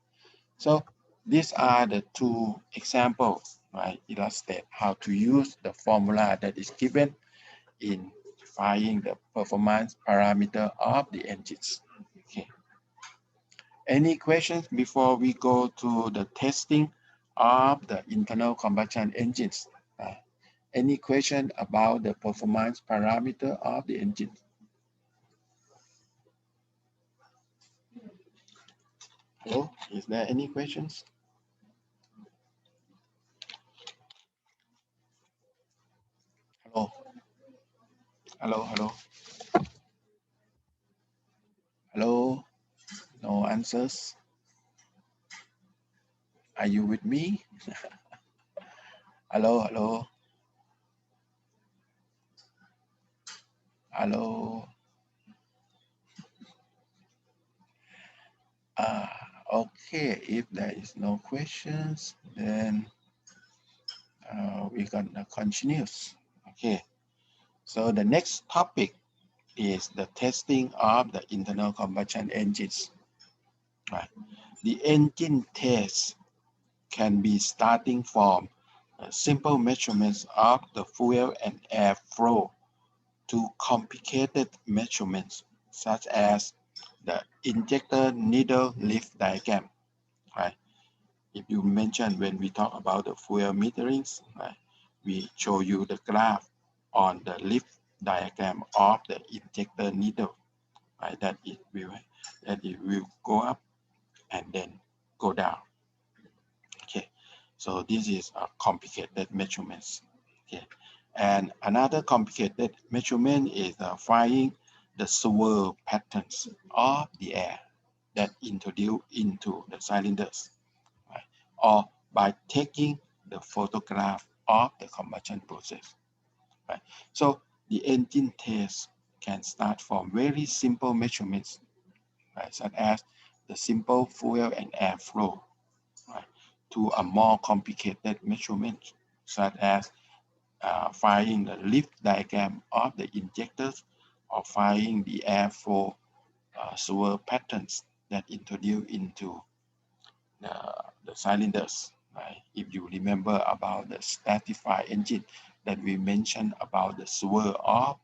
S1: So these are the two examples, right? Illustrate how to use the formula that is given in defining the performance parameter of the engines. Okay. Any questions before we go to the testing of the internal combustion engines? Any question about the performance parameter of the engine? Hello, is there any questions? Hello, hello, hello, hello, no answers. Are you with me? Hello, hello, hello. Okay, if there is no questions, then we're gonna continue. Okay, so the next topic is the testing of the internal combustion engines. Right. The engine test can be starting from simple measurements of the fuel and air flow to complicated measurements such as the injector needle lift diagram. Right. If you mention when we talk about the fuel meterings, right, we show you the graph on the lift diagram of the injector needle, right, that it will go up and then go down. Okay, so this is a complicated measurements. Okay, and another complicated measurement is finding the swirl patterns of the air that introduce into the cylinders, right? Or by taking the photograph of the combustion process, right? So the engine test can start from very simple measurements, right, such as the simple fuel and air flow, right, to a more complicated measurement, such as finding the lift diagram of the injectors or finding the airflow swirl patterns that introduce into the cylinders. Right? If you remember about the stratified engine that we mentioned about the swirl of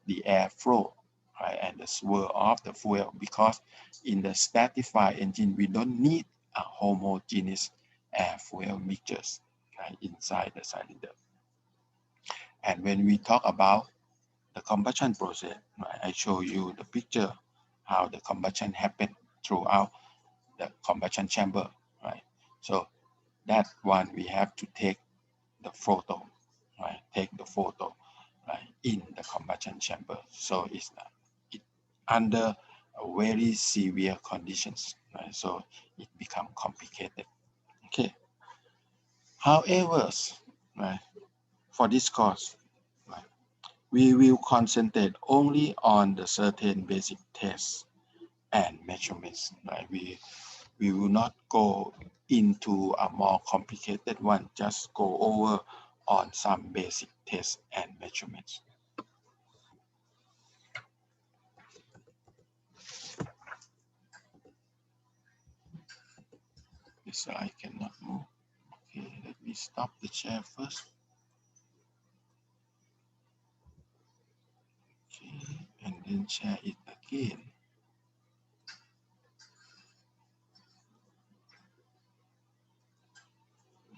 S1: the airflow, right, and the swirl of the fuel, because in the stratified engine we don't need a homogeneous air fuel mixtures, right, inside the cylinder. And when we talk about the combustion process, right, I show you the picture how the combustion happens throughout the combustion chamber, right? So that one we have to take the photo, right? Take the photo, right, in the combustion chamber. So it's under a very severe conditions, right? So it becomes complicated. Okay. However, right, for this course, right, we will concentrate only on the certain basic tests and measurements. Right? We will not go into a more complicated one, just go over on some basic tests and measurements. This I cannot move. Okay, let me stop the share first. Okay, and then share it again.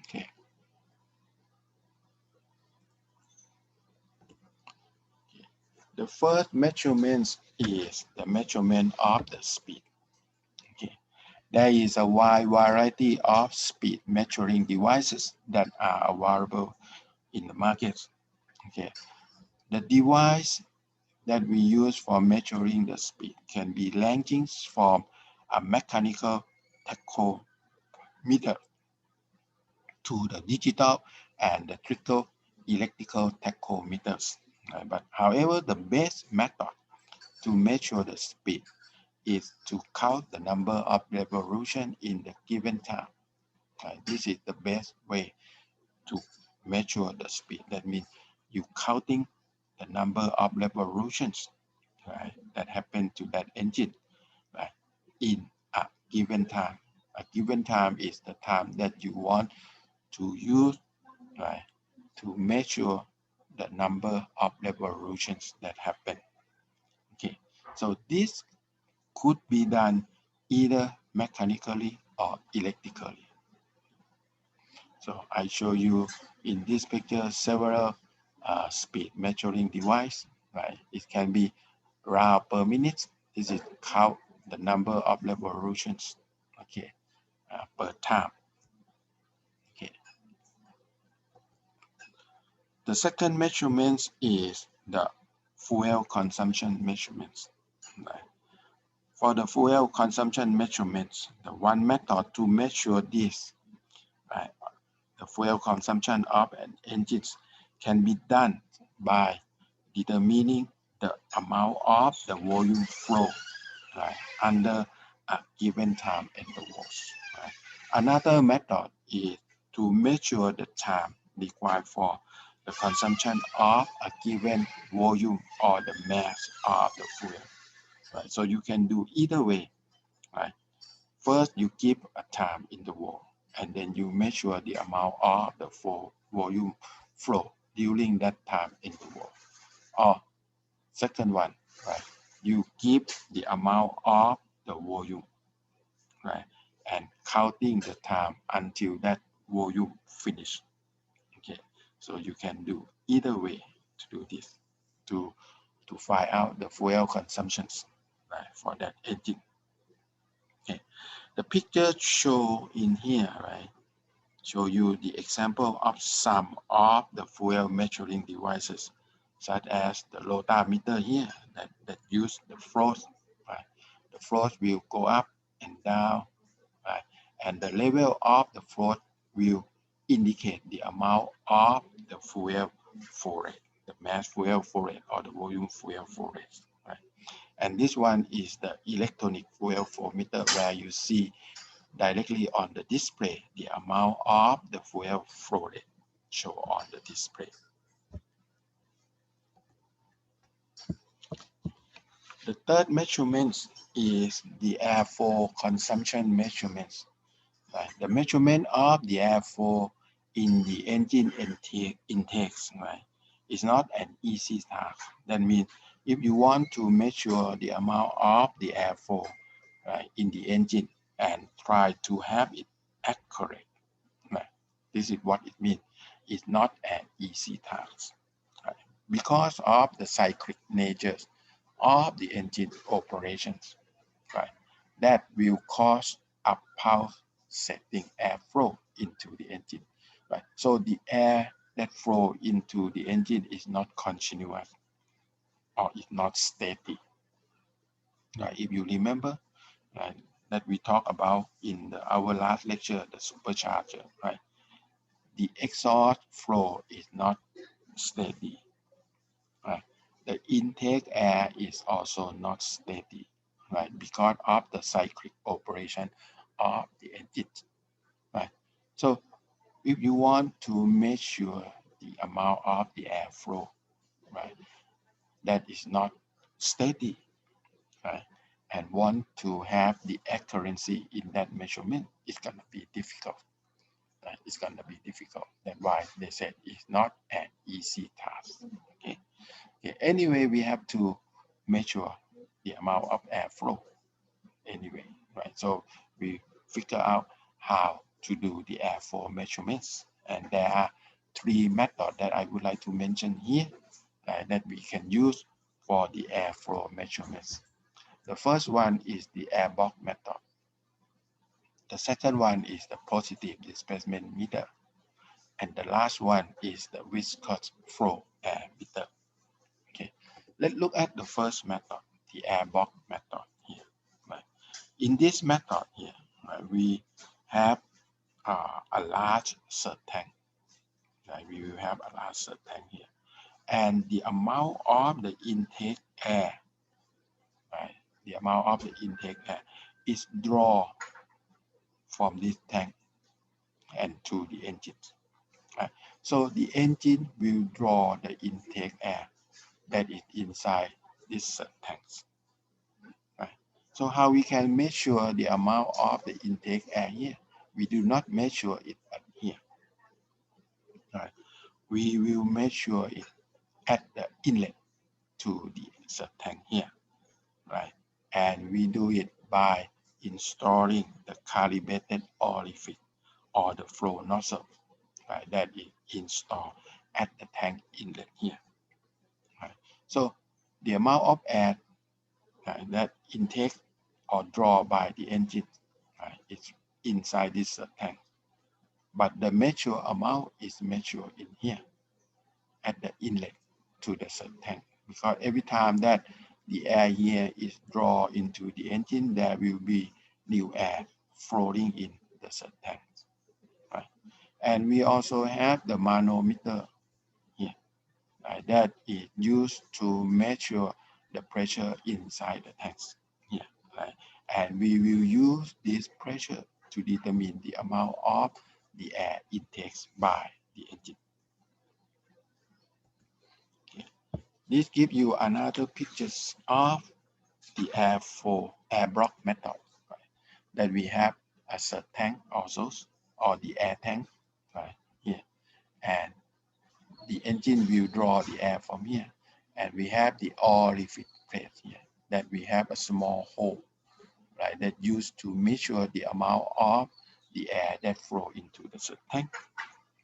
S1: Okay. The first measurement is the measurement of the speed. Okay. There is a wide variety of speed measuring devices that are available in the market. Okay. The device that we use for measuring the speed can be ranging from a mechanical tacho meter to the digital and the trickle electrical tachometers. But however, the best method to measure the speed is to count the number of revolutions in the given time. This is the best way to measure the speed. That means you counting the number of revolutions that happen to that engine in a given time. A given time is the time that you want to use to measure the number of revolutions that happen. Okay, so this could be done either mechanically or electrically. So I show you in this picture several speed measuring device. It can be round per minute. This is count the number of revolutions. Okay, per time. Okay. The second measurement is the fuel consumption measurements. For the fuel consumption measurements, the one method to measure this, the fuel consumption of an engine can be done by determining the amount of the volume flow under a given time intervals. Another method is to measure the time required for the consumption of a given volume or the mass of the fuel. So you can do either way. First, you give a time interval, and then you measure the amount of the volume flow during that time interval. Or second one, you give the amount of the volume, and counting the time until that volume finish. Okay, so you can do either way to do this, to find out the fuel consumptions for that engine. Okay, the picture show in here, show you the example of some of the fuel measuring devices, such as the rotameter here that use the float. The float will go up and down, and the level of the float will indicate the amount of the fuel flow rate, the mass fuel flow rate or the volume fuel flow rate. And this one is the electronic fuel flow meter, where you see directly on the display the amount of the fuel flow rate show on the display. The third measurement is the airflow consumption measurements. The measurement of the airflow in the engine intakes is not an easy task. That means if you want to measure the amount of the airflow in the engine and try to have it accurate, this is what it means. It's not an easy task because of the cyclic nature of the engine operations, that will cause a pulsating airflow into the engine. So the air that flow into the engine is not continuous or is not steady. If you remember that we talked about in our last lecture, the supercharger, the exhaust flow is not steady. The intake air is also not steady, because of the cyclic operation of the engine. So if you want to measure the amount of the airflow, that is not steady, and want to have the accuracy in that measurement, it's gonna be difficult. It's gonna be difficult. That's why they said it's not an easy task. Okay. Anyway, we have to measure the amount of airflow anyway, So we figure out how to do the airflow measurements, and there are three methods that I would like to mention here that we can use for the airflow measurements. The first one is the air box method. The second one is the positive displacement meter, and the last one is the viscous flow air meter. Okay, let's look at the first method, the air box method here. In this method here, we have a large surge tank. Right? We will have a large surge tank here, and the amount of the intake air, right? The amount of the intake air is drawn from this tank and to the engine. Right? So the engine will draw the intake air that is inside this surge tanks. Right? So how we can measure the amount of the intake air here? We do not measure it at here. Right? We will measure it at the inlet to the surge tank here. Right? And we do it by installing the calibrated orifice or the flow nozzle, right, that is installed at the tank inlet here. Right? So the amount of air, right, that intake or draw by the engine, right, is inside this tank, but the measured amount is measured in here at the inlet to the tank, because every time that the air here is drawn into the engine, there will be new air flowing in the tank. Right? And we also have the manometer here, right, that is used to measure the pressure inside the tanks here. Right? And we will use this pressure to determine the amount of the air intakes by the engine. Okay. This gives you another pictures of the air block method, right? That we have a surge tank also, or the air tank, right, here, and the engine will draw the air from here, and we have the orifice plate here, that we have a small hole, right, that used to measure the amount of the air that flow into the surge tank,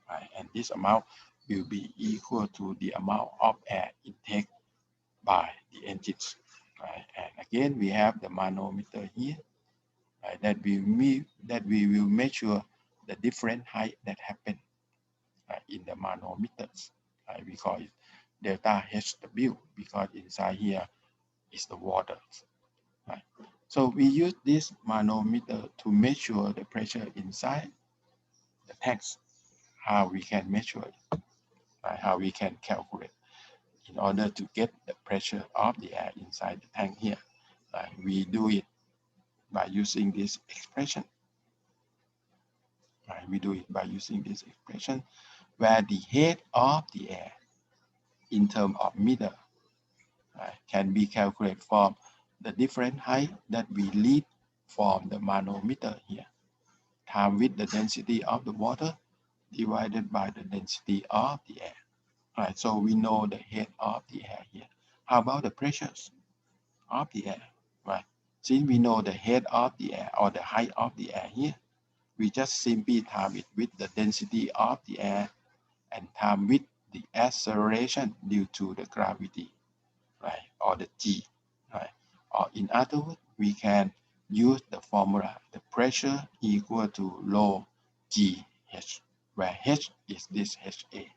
S1: right, and this amount will be equal to the amount of air intake by the engines. Right? And again, we have the manometer here, right, that we will measure the different height that happen, right, in the manometers. Right? We call it delta HW, because inside here is the water. Right? So we use this manometer to measure the pressure inside the tanks. How we can measure it, right? How we can calculate in order to get the pressure of the air inside the tank here. Right? We do it by using this expression. Right? We do it by using this expression, where the head of the air in terms of meter, right, can be calculated from the different height that we lead from the manometer here, times with the density of the water divided by the density of the air. Right? So we know the head of the air here. How about the pressures of the air? Right? Since we know the head of the air or the height of the air here, we just simply time it with the density of the air and time with the acceleration due to the gravity, right, or the G, right? Or in other words, we can use the formula, the pressure equal to rho GH, where H is this HA,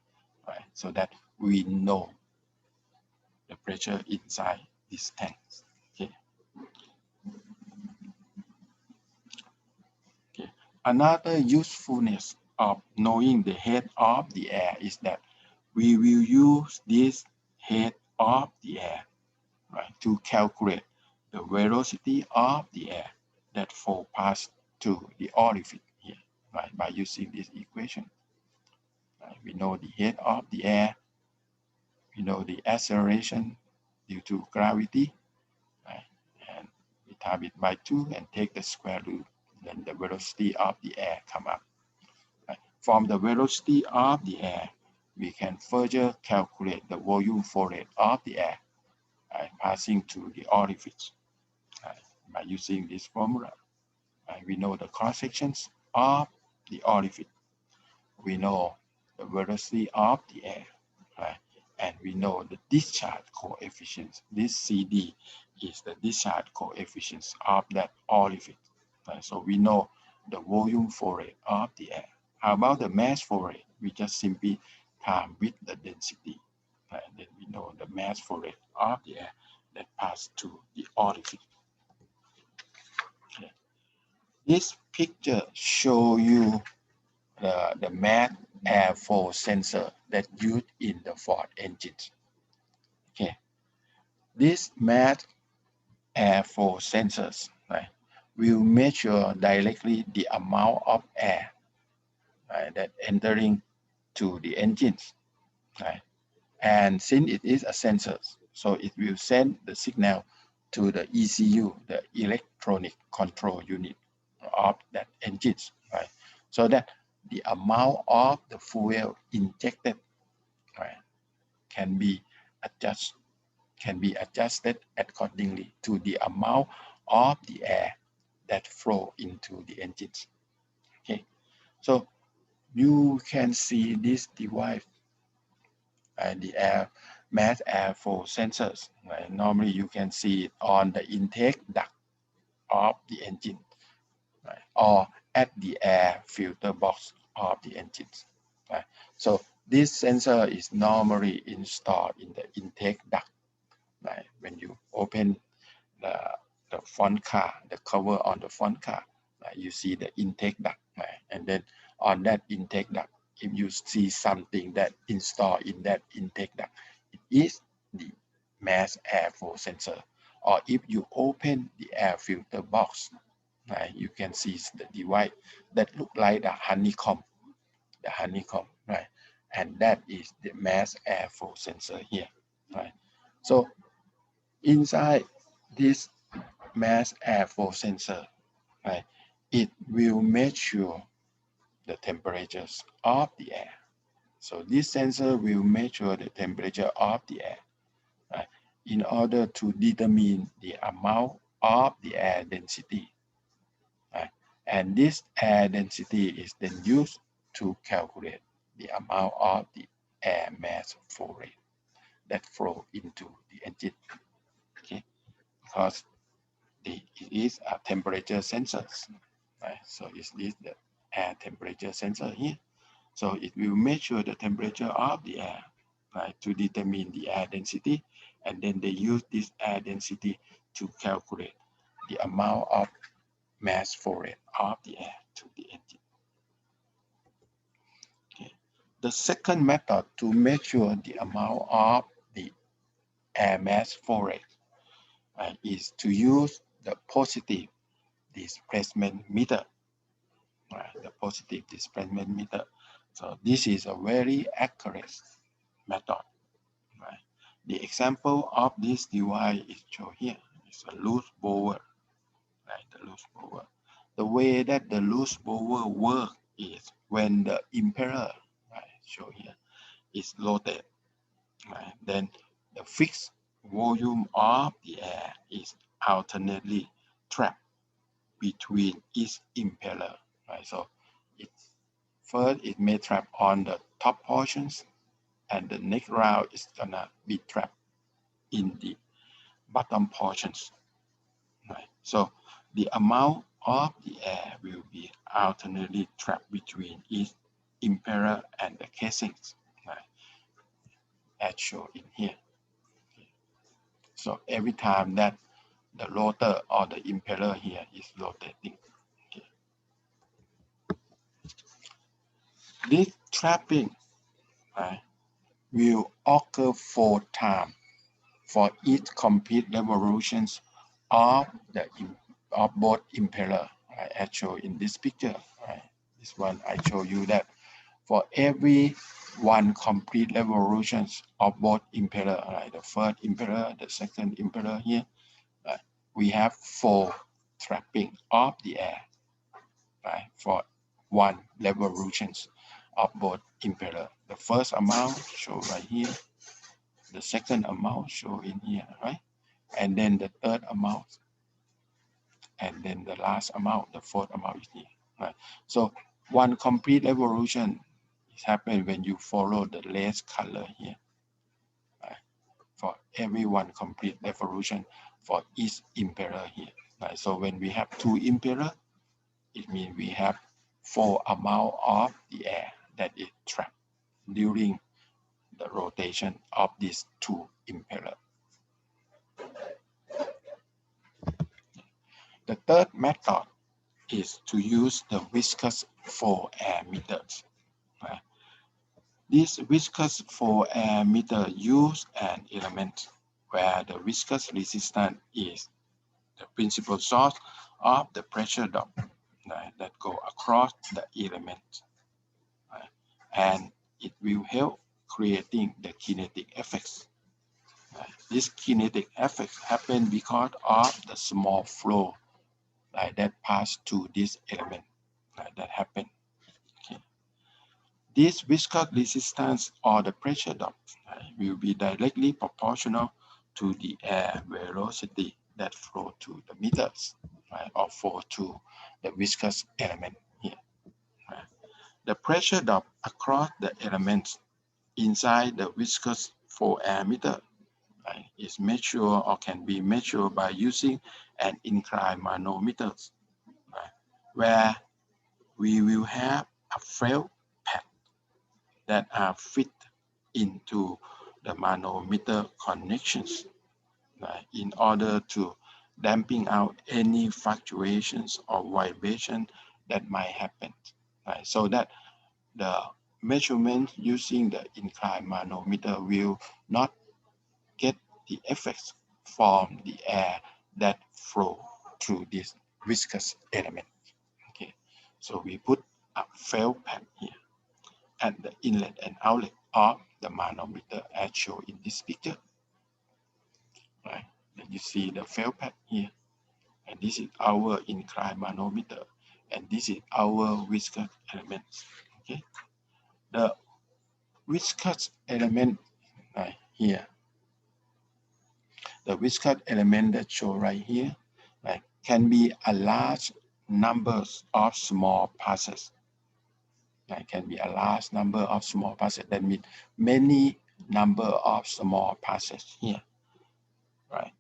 S1: right? So that we know the pressure inside this tank. Okay. Okay. Another usefulness of knowing the head of the air is that we will use this head of the air, right, to calculate the velocity of the air that flow past to the orifice here, right, by using this equation. Right? We know the head of the air, we know the acceleration due to gravity, right, and we time it by 2 and take the square root, then the velocity of the air come up. Right? From the velocity of the air, we can further calculate the volume flow rate of the air, right, passing through the orifice, right, by using this formula. Right? We know the cross sections of the orifice. We know the velocity of the air, right? And we know the discharge coefficient. This CD is the discharge coefficient of that orifice. Right? So we know the volume flow rate of the air. How about the mass flow rate? We just simply time with the density. Right? Then we know the mass flow rate of the air that pass to the orifice. Okay. This picture show you the mass airflow sensor that used in the Ford engines. Okay, this mass airflow sensors, right, will measure directly the amount of air, right, that entering to the engines, right? And since it is a sensor, so it will send the signal to the ECU, the electronic control unit of that engines, right? So that the amount of the fuel injected, right, can be adjusted accordingly to the amount of the air that flow into the engines. Okay, so you can see this device, the mass airflow sensors. Right? Normally, you can see it on the intake duct of the engine, right? Or at the air filter box of the engines. Right? So this sensor is normally installed in the intake duct. Right? When you open the front car, the cover on the front car, right? You see the intake duct, right? And then on that intake duct, if you see something that installed in that intake duct, it is the mass airflow sensor. Or if you open the air filter box, right, you can see the device that look like the honeycomb, right? And that is the mass airflow sensor here, right? So inside this mass airflow sensor, right, it will measure the temperatures of the air. So this sensor will measure the temperature of the air, right, in order to determine the amount of the air density. Right? And this air density is then used to calculate the amount of the air mass flow rate that flow into the engine. Okay, because it is a temperature sensor, right? So it is the air temperature sensor here. So it will measure the temperature of the air, right, to determine the air density, and then they use this air density to calculate the amount of mass flow rate of the air to the engine. Okay. The second method to measure the amount of the air mass flow rate, right, is to use the positive displacement meter. Right, the positive displacement meter. So this is a very accurate method. Right? The example of this device is shown here. It's a loose blower. Right? The loose blower. The way that the loose blower works is when the impeller, right, shown here, is loaded. Right? Then the fixed volume of the air is alternately trapped between each impeller. Right? So it's first it may trap on the top portions, and the next round is gonna be trapped in the bottom portions. Right? So the amount of the air will be alternately trapped between each impeller and the casings, right, as shown in here. So every time that the rotor or the impeller here is rotating. Okay. This trapping, right, will occur 4 times for each complete revolutions of both impeller, right, as shown in this picture. Right. This one I show you that for every one complete revolutions of both impeller, right, the first impeller, the second impeller here, right, we have 4 trapping of the air, right, for one revolutions of both impeller. The first amount shown right here, the second amount shown in here, right, and then the third amount, and then the last amount, the fourth amount is here, right? So one complete revolution is happening when you follow the red color here, right? For every one complete revolution for each impeller here, right? So when we have 2 impeller, it means we have 4 amount of the air that is trapped during the rotation of these 2 impeller. The third method is to use the viscous flow air meters. Right? This viscous flow air meter use an element where the viscous resistance is the principal source of the pressure drop, right, that go across the element, right? And it will help creating the kinetic effects. Right? This kinetic effects happen because of the small flow, right, that pass to this element, right, that happen. Okay. This viscous resistance or the pressure drop, right, will be directly proportional to the air velocity that flow to the meters, right, or flow to the viscous element here. Right. The pressure drop across the elements inside the viscous flow air meter, right, is measured or can be measured by using an inclined manometer, right, where we will have a felt pad that are fit into the manometer connections, right, in order to damping out any fluctuations or vibration that might happen, right, so that the measurement using the inclined manometer will not get the effects from the air that flow through this viscous element. Okay, so we put a felt pad here at the inlet and outlet of the manometer as shown in this picture. Right, and you see the felt pad here, and this is our inclined manometer, and this is our viscous element. Okay, the viscous element right here, the viscous element that show right here, right, can be a large numbers of small passes. Right, can be a large number of small passes. That means many number of small passes here, right,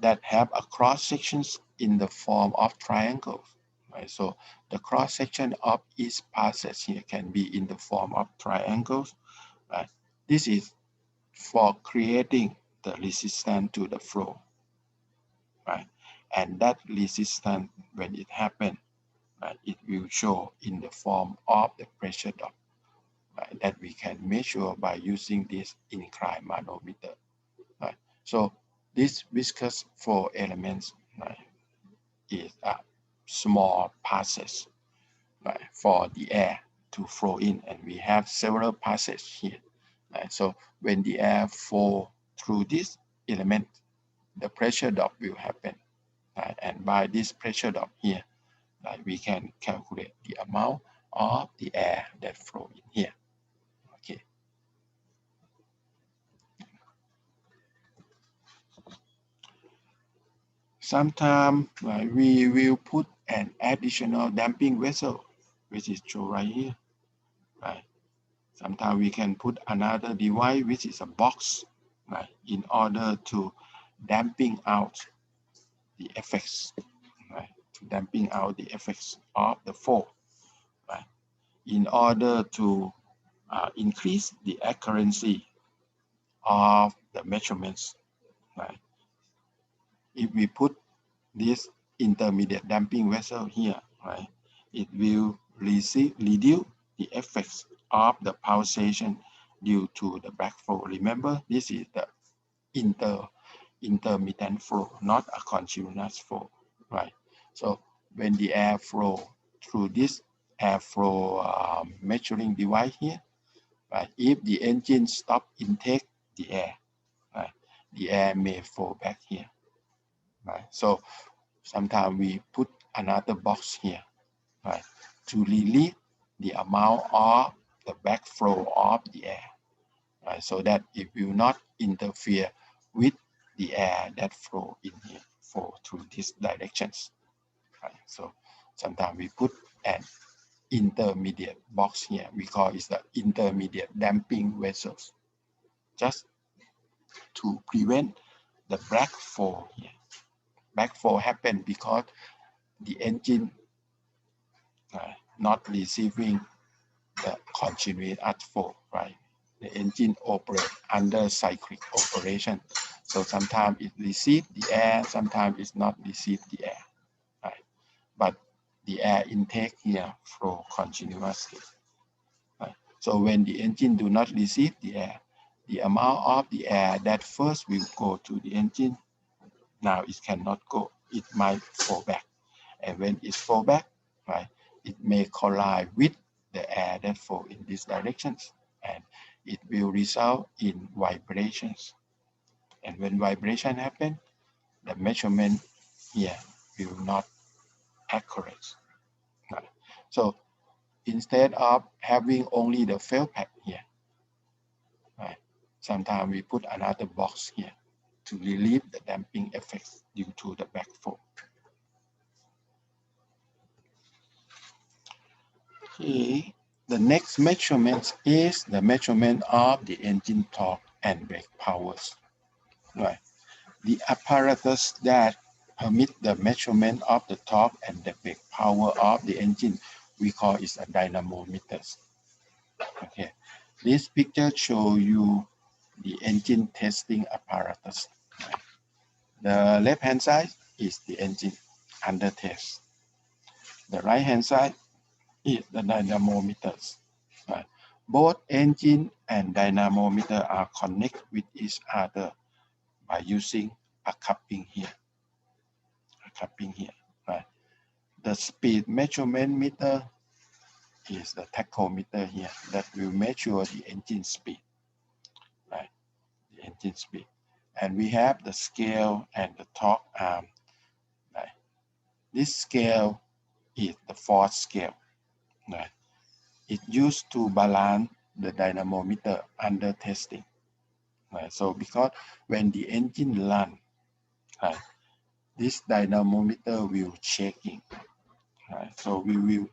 S1: that have a cross sections in the form of triangles. Right, so the cross section of each passes here can be in the form of triangles. Right, this is for creating the resistance to the flow, right? And that resistance, when it happens, right, it will show in the form of the pressure drop, right, that we can measure by using this inclined manometer, right? So this viscous flow elements, right, is a small passes, right, for the air to flow in, and we have several passes here. Right? So when the air flow through this element, the pressure drop will happen. Right? And by this pressure drop here, right, we can calculate the amount of the air that flow in here. Okay. Sometimes we will put an additional damping vessel, which is shown right here. Right? Sometimes we can put another device, which is a box, right, in order to damping out the effects, right, to damping out the effects of the flow, right, in order to increase the accuracy of the measurements, right. If we put this intermediate damping vessel here, right, it will reduce the effects of the pulsation due to the backflow. Remember, this is the intermittent flow, not a continuous flow, right? So when the air flow through this airflow measuring device here, right, if the engine stop intake the air, right, the air may flow back here, right? So sometimes we put another box here, right, to relieve the amount of the backflow of the air, right, so that it will not interfere with the air that flow in here, flow through these directions, right? So sometimes we put an intermediate box here. We call it the intermediate damping vessels, just to prevent the backflow here. Backflow happen because the engine not receiving the continuous outflow, right? The engine operates under cyclic operation. So sometimes it receives the air, sometimes it's not receive the air, right? But the air intake here flow continuously. Right? So when the engine do not receive the air, the amount of the air that first will go to the engine, now it cannot go. It might fall back. And when it fall back, right, it may collide with the air that flow in these directions, and it will result in vibrations. And when vibration happen, the measurement here will not accurate. Right? So instead of having only the fail pack here, right, sometimes we put another box here to relieve the damping effects due to the backflow. Okay. The next measurement is the measurement of the engine torque and brake powers. Right. The apparatus that permit the measurement of the torque and the brake power of the engine, we call it a dynamometers. Okay. This picture shows you the engine testing apparatus. Right. The left hand side is the engine under test. The right hand side is the dynamometers. Right. Both engine and dynamometer are connected with each other by using a coupling here. Right. The speed measurement meter is the tachometer here that will measure the engine speed. Right. The engine speed. And we have the scale and the torque arm. Right. This scale is the force scale. Right. It used to balance the dynamometer under testing. Right. So because when the engine runs, right, this dynamometer will checking. Right. So we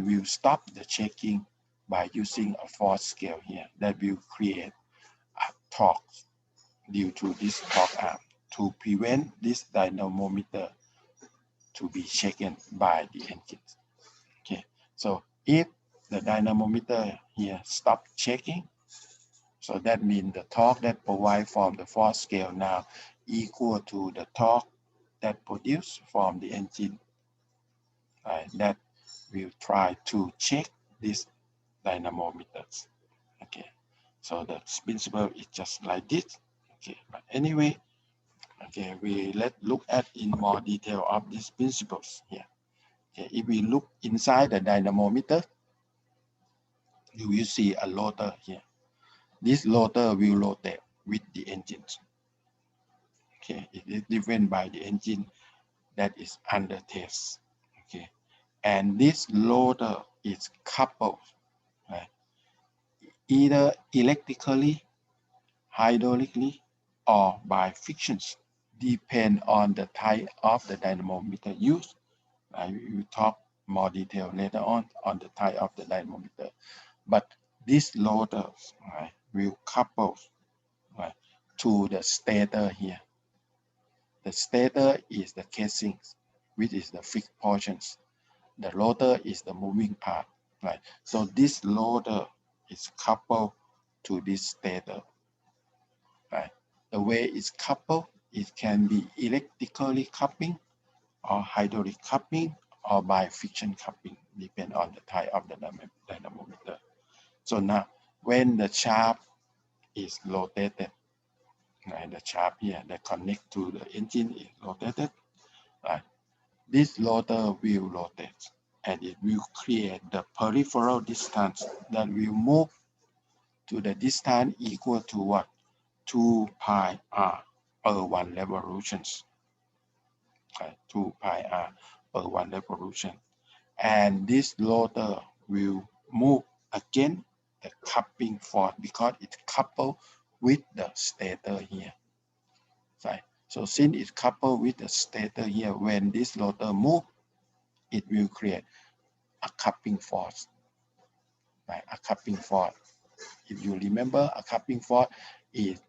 S1: will stop the checking by using a force scale here that will create a torque due to this torque arm to prevent this dynamometer to be shaken by the engine. Okay. So if the dynamometer here stop checking, so that means the torque that provided from the force scale now equal to the torque that produced from the engine. Right, that will try to check these dynamometers. Okay, so the principle is just like this. Okay, but anyway, okay, let's look at in more detail of these principles here. Okay, if we look inside the dynamometer, you will see a rotor here. This rotor will rotate with the engines. Okay, it is driven by the engine that is under test. Okay, and this rotor is coupled, right, either electrically, hydraulically, or by frictions, depend on the type of the dynamometer used. We will talk more detail later on the type of the dynamometer. But this rotor, right, will couple, right, to the stator here. The stator is the casing, which is the fixed portions. The rotor is the moving part, right? So this rotor is coupled to this stator, right? The way it's coupled, it can be electrically coupling or hydraulic coupling or by friction coupling, depend on the type of the dynamometer. So now, when the shaft is rotated, right, the shaft here that connect to the engine is rotated, right? This rotor will rotate and it will create the peripheral distance that will move to the distance equal to what? 2 pi r per 1 revolutions. Okay, 2 pi r per 1 revolution. And this rotor will move against the coupling force because it's coupled with the stator here. Right. So since it's coupled with the stator here, when this rotor moves, it will create a coupling force. Right? A coupling force. If you remember, a coupling force is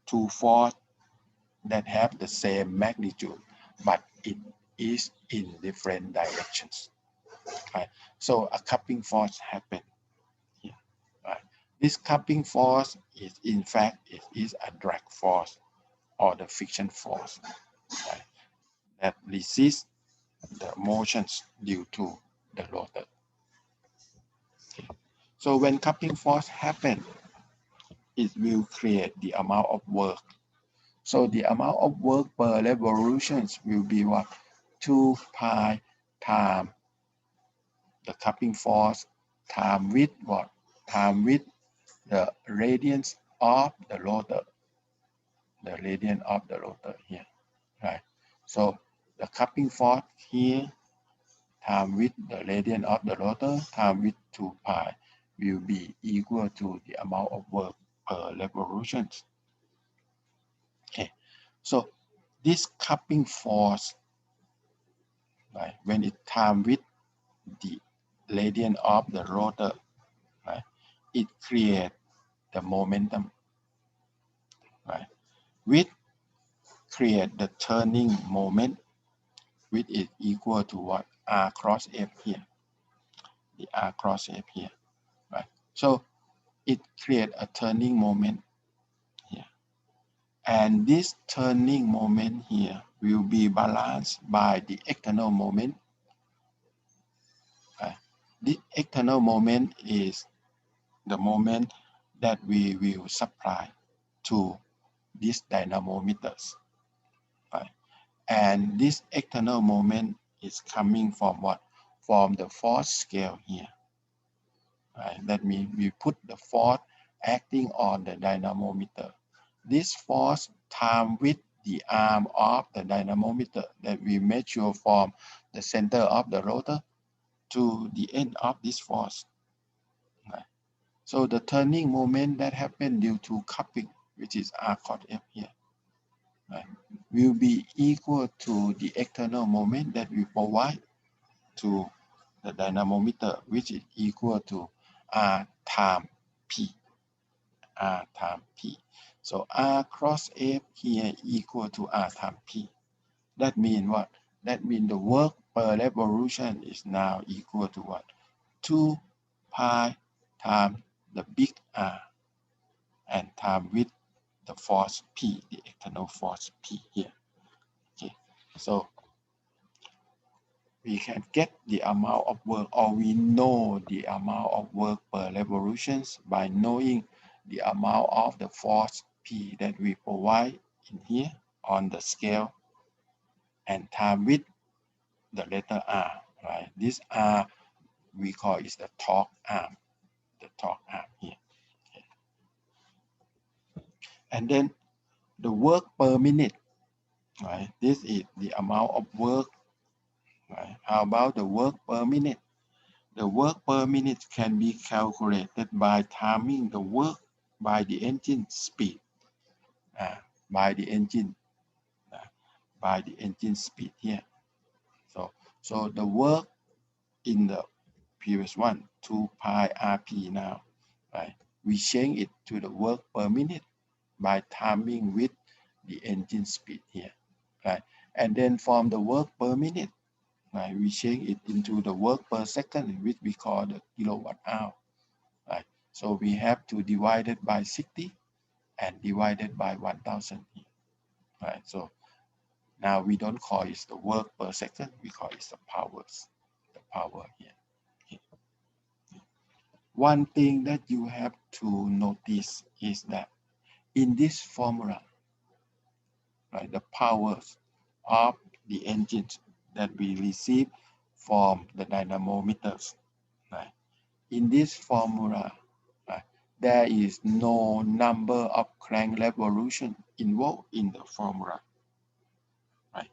S1: two forces that have the same magnitude, but it is in different directions. Right? So a coupling force happens here. Right? This coupling force is, in fact, it is a drag force or the friction force, right, that resists the motions due to the rotor. Okay. So when coupling force happen, it will create the amount of work. So the amount of work per revolutions will be what? 2 pi time the coupling force time with what? Time with the radiance of the rotor. The radiance of the rotor here, right? So the coupling force here time with the radiance of the rotor time with 2 pi will be equal to the amount of work per revolutions. Okay, so this coupling force, right, when it time with the radiance of the rotor, right, it creates the momentum, right, which create the turning moment, which is equal to what? R cross F here, the R cross F here, right? So it creates a turning moment here. And this turning moment here will be balanced by the external moment. Right? The external moment is the moment that we will supply to these dynamometers. Right? And this external moment is coming from what? From the force scale here. Right? That means we put the force acting on the dynamometer. This force time with the arm of the dynamometer that we measure from the center of the rotor to the end of this force. Right? So the turning moment that happens due to coupling, which is R cos F here, right, will be equal to the external moment that we provide to the dynamometer, which is equal to R time P. R time P. So R cross F here equal to R time P. That means what? That means the work per revolution is now equal to what? 2 pi times the big R and time with the force P, the external force P here. Okay, so we can get the amount of work, or we know the amount of work per revolutions by knowing the amount of the force P that we provide in here on the scale and time with the letter R, right? This R we call is the torque arm, the torque arm here. Okay. And then the work per minute, right? This is the amount of work, right? How about the work per minute? The work per minute can be calculated by timing the work by the engine speed, by the engine speed here. So the work in the previous one, 2 pi rp now, right? We change it to the work per minute by timing with the engine speed here, right? And then from the work per minute, right, we change it into the work per second, which we call the kilowatt hour, right? So we have to divide it by 60 and divide it by 1000 here, right? So now we don't call it the work per second, we call it the power here. Okay. One thing that you have to notice is that in this formula, right, the powers of the engines that we receive from the dynamometers, right? In this formula, right, there is no number of crank revolution involved in the formula, right?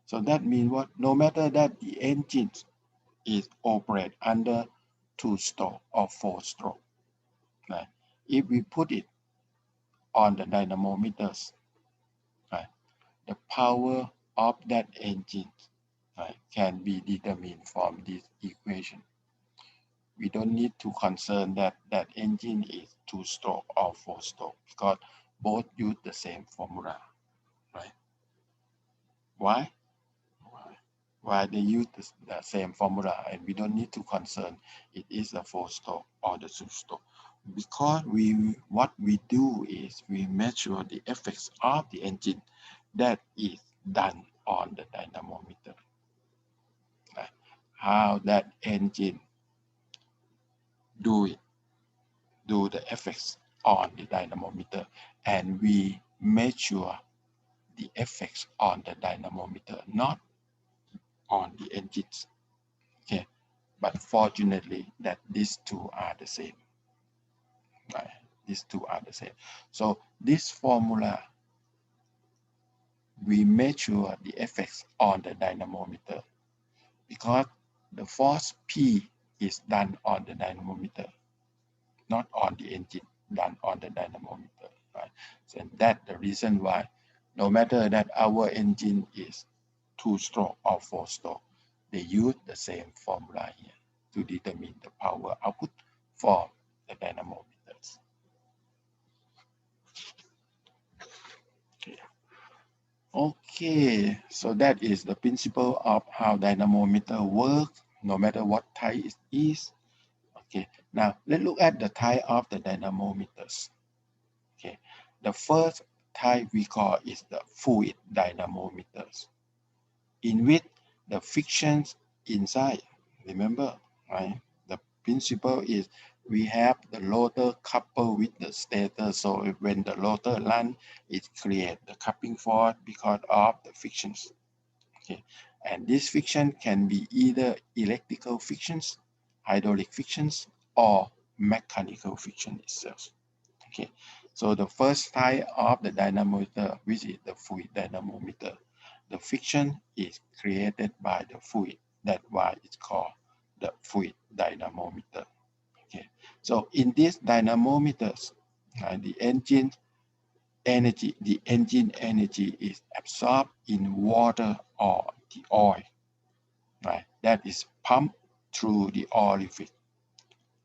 S1: So that means what? No matter that the engine is operate under 2-stroke or 4-stroke, right? If we put it on the dynamometers, right, the power of that engine, right, can be determined from this equation. We don't need to concern that that engine is 2-stroke or 4-stroke because both use the same formula, right? Why? Why they use the same formula and we don't need to concern it is a 4-stroke or the 2-stroke, because what we do is we measure the effects of the engine that is done on the dynamometer. how that engine do the effects on the dynamometer, and we measure the effects on the dynamometer, not on the engines. Okay, but fortunately that these two are the same. Right? These two are the same. So this formula, we measure the effects on the dynamometer because the force P is done on the dynamometer, not on the engine, done on the dynamometer. Right? So that's the reason why no matter that our engine is 2-stroke or 4-stroke, they use the same formula here to determine the power output for the dynamometers. Okay, so that is the principle of how dynamometer works, no matter what type it is. Okay, now let's look at the type of the dynamometers. Okay, the first type we call is the fluid dynamometers, in which the frictions inside, remember, right? The principle is we have the rotor coupled with the stator, so when the rotor runs, it creates the coupling force because of the frictions. Okay, and this friction can be either electrical frictions, hydraulic frictions, or mechanical friction itself. Okay, so the first type of the dynamometer, which is the fluid dynamometer, the friction is created by the fluid. That's why it's called the fluid dynamometer. Okay, so in these dynamometers, the engine energy is absorbed in water or the oil, right? That is pumped through the orifice,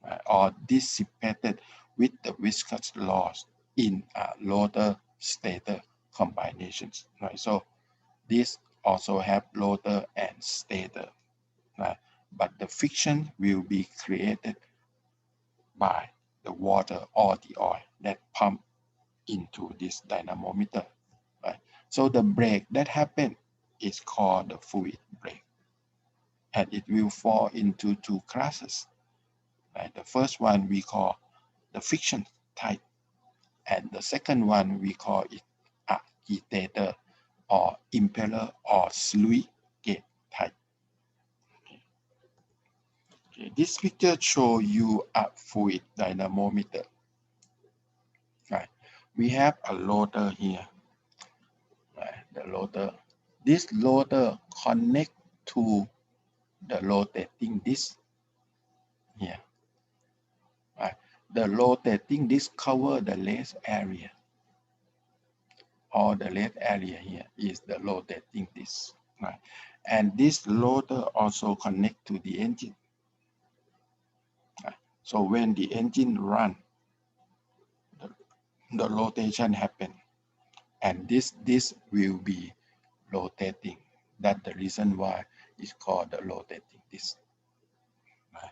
S1: right? Or dissipated with the viscous loss in rotor stator combinations, right? So this also have rotor and stator, right? But the friction will be created by the water or the oil that pump into this dynamometer, right? So the brake that happen is called the fluid brake, and it will fall into two classes, right? The first one we call the friction type, and the second one we call it agitator or impeller or sluice gate type. Okay. This picture show you a fluid dynamometer. Right. We have a rotor here. Right. The rotor. This rotor connect to the rotating disc here. Right. The rotating disc cover the less area. Or the less area here is the rotating disc. Right. And this rotor also connect to the engine. Right. So when the engine run, the rotation happen, and this will be rotating. That's the reason why it's called the rotating disc. Right?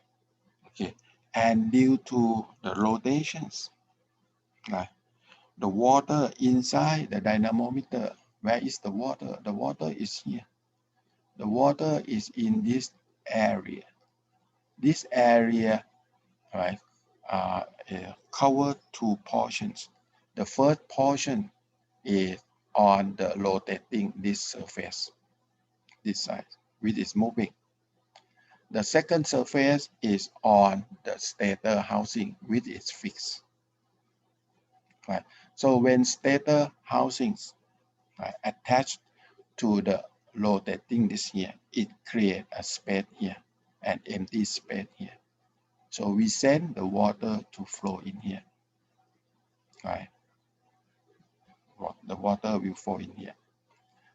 S1: Okay, and due to the rotations, right, the water inside the dynamometer, where is the water? The water is here. The water is in this area. This area, right, covered two portions. The first portion is on the rotating this surface, this side, which is moving. The second surface is on the stator housing, which is fixed. Right? So when stator housings attached to the rotating this here, it creates a space here, an empty space here. So we send the water to flow in here. Right? The water will flow in here.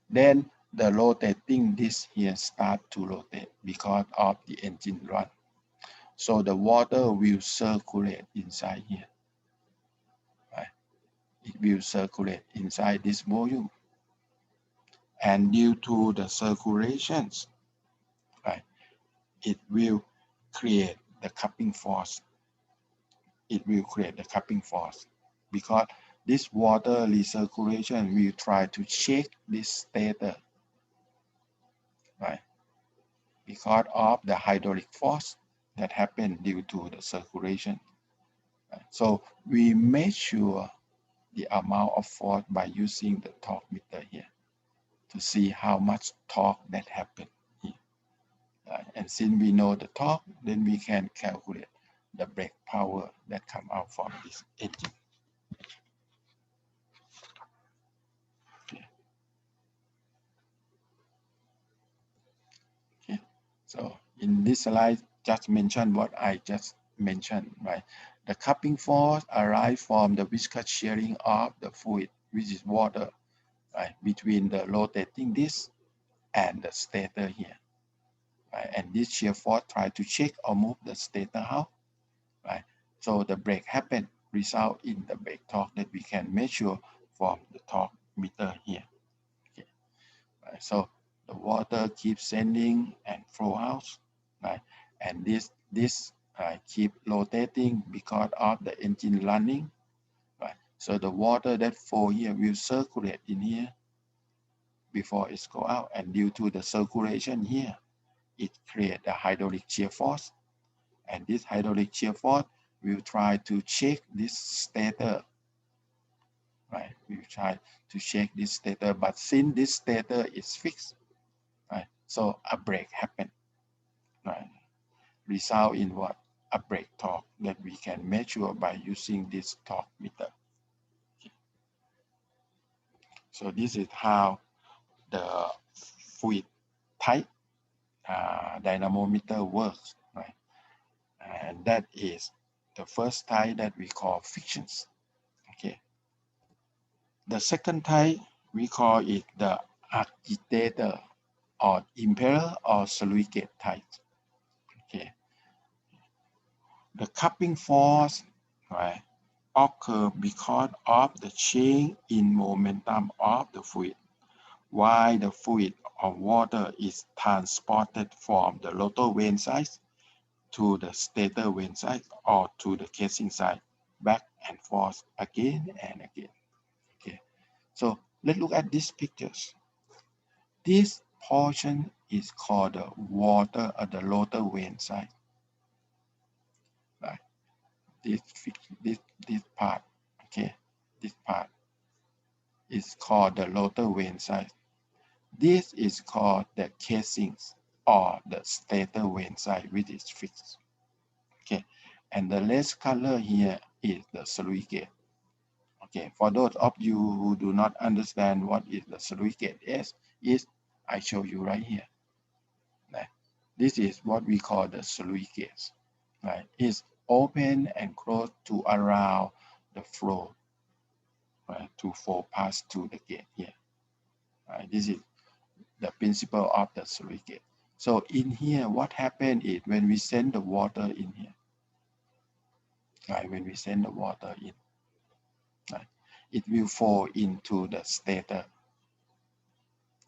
S1: Then the rotating disc here start to rotate because of the engine run. So the water will circulate inside here. Right? It will circulate inside this volume. And due to the circulations, right, it will create the coupling force. It will create the coupling force because this water recirculation will try to shake this stator, right? because of the hydraulic force that happened due to the circulation. So we measure the amount of force by using the torque meter here to see how much torque that happened here. And since we know the torque, then we can calculate the brake power that come out from this engine. Okay. So in this slide, just mention what I just mentioned, right? The cupping force arises from the viscous shearing of the fluid, which is water, right, between the rotating disc and the stator here. Right? And this shear force try to shake or move the stator out, right? So the brake happen, result in the brake torque that we can measure from the torque meter here. Okay. Right? So the water keeps sending and flow out, right? And this keep rotating because of the engine running, right? So the water that flow here will circulate in here before it go out, and due to the circulation here, it creates a hydraulic shear force, and this hydraulic shear force will try to shake this stator, right? We will try to shake this stator, but since this stator is fixed, right? So a brake happen, right? Result in what? A brake torque that we can measure by using this torque meter. Okay. So this is how the fluid type dynamometer works, right? And that is the first type that we call frictions. Okay. The second type, we call it the agitator or impeller or surrogate type. Okay. The cupping force, right, occur because of the change in momentum of the fluid, while the fluid or water is transported from the rotor vane side to the stator vane side or to the casing side, back and forth again and again. Okay, so let's look at these pictures. This portion is called the water at the rotor vane side. Right? This part, okay, this part is called the rotor vane side. This is called the casings or the stator vane side, which is fixed. Okay, and the red color here is the surrogate. Okay, for those of you who do not understand what is the surrogate is I show you right here. Right? This is what we call the surrogate. Right? It's open and closed to allow the flow, right, to flow past to the gate here. Right? This is the principle of the surrogate. So in here, what happened is when we send the water in here, right, when we send the water in, right, it will fall into the stator.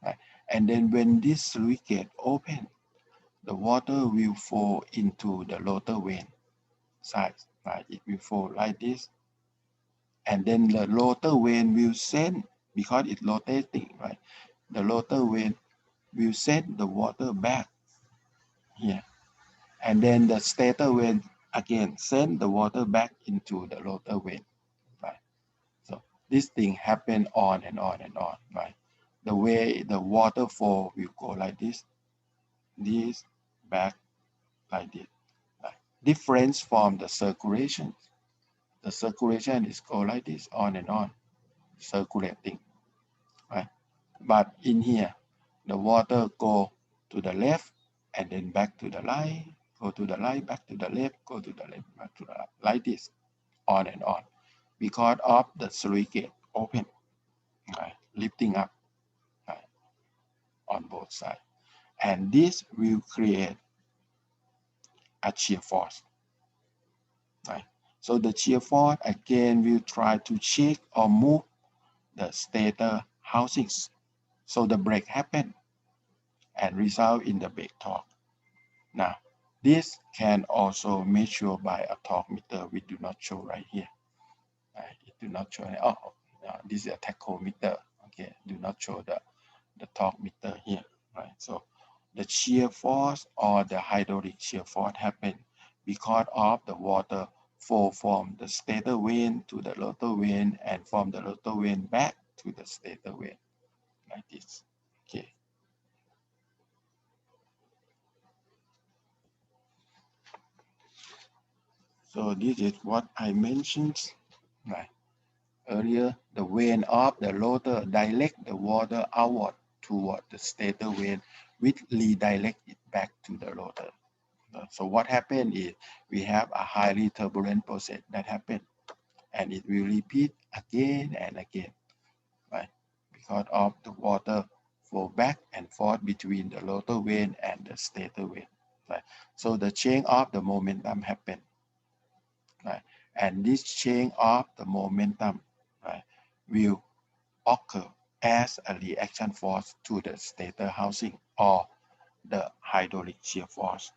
S1: Right? And then when this surrogate open, the water will fall into the rotor vane side. Right? It will fall like this. And then the rotor vane will send, because it's rotating, right? The rotor vane will send the water back here. And then the stator vane again send the water back into the rotor vane, right? So this thing happen on and on and on, right? The way the water flow will go like this back like this. Right? Difference from the circulation. The circulation is go like this on and on, circulating, right? But in here, the water go to the left and then back to the right, go to the right, back to the left, go to the left, back to the right, like this, on and on, because of the surrogate open, right, lifting up, right, on both sides. And this will create a shear force, right? So the shear force again will try to shake or move the stator housings. So the brake happen and result in the brake torque. Now, this can also measure by a torque meter. We do not show right here. It do not show. Oh, this is a tachometer. Okay, do not show the torque meter here. Right. So the shear force or the hydraulic shear force happen because of the water flow from the stator vane to the rotor vane and from the rotor vane back to the stator vane, like this. Okay. So this is what I mentioned right earlier. The vane of the rotor direct the water outward toward the stator vane, which redirect it back to the rotor. So what happened is we have a highly turbulent process that happened, and it will repeat again and again, right? Because of the water flow back and forth between the rotor vane and the stator vane, right? So the change of the momentum happened, right? And this change of the momentum, right, will occur as a reaction force to the stator housing or the hydraulic shear force.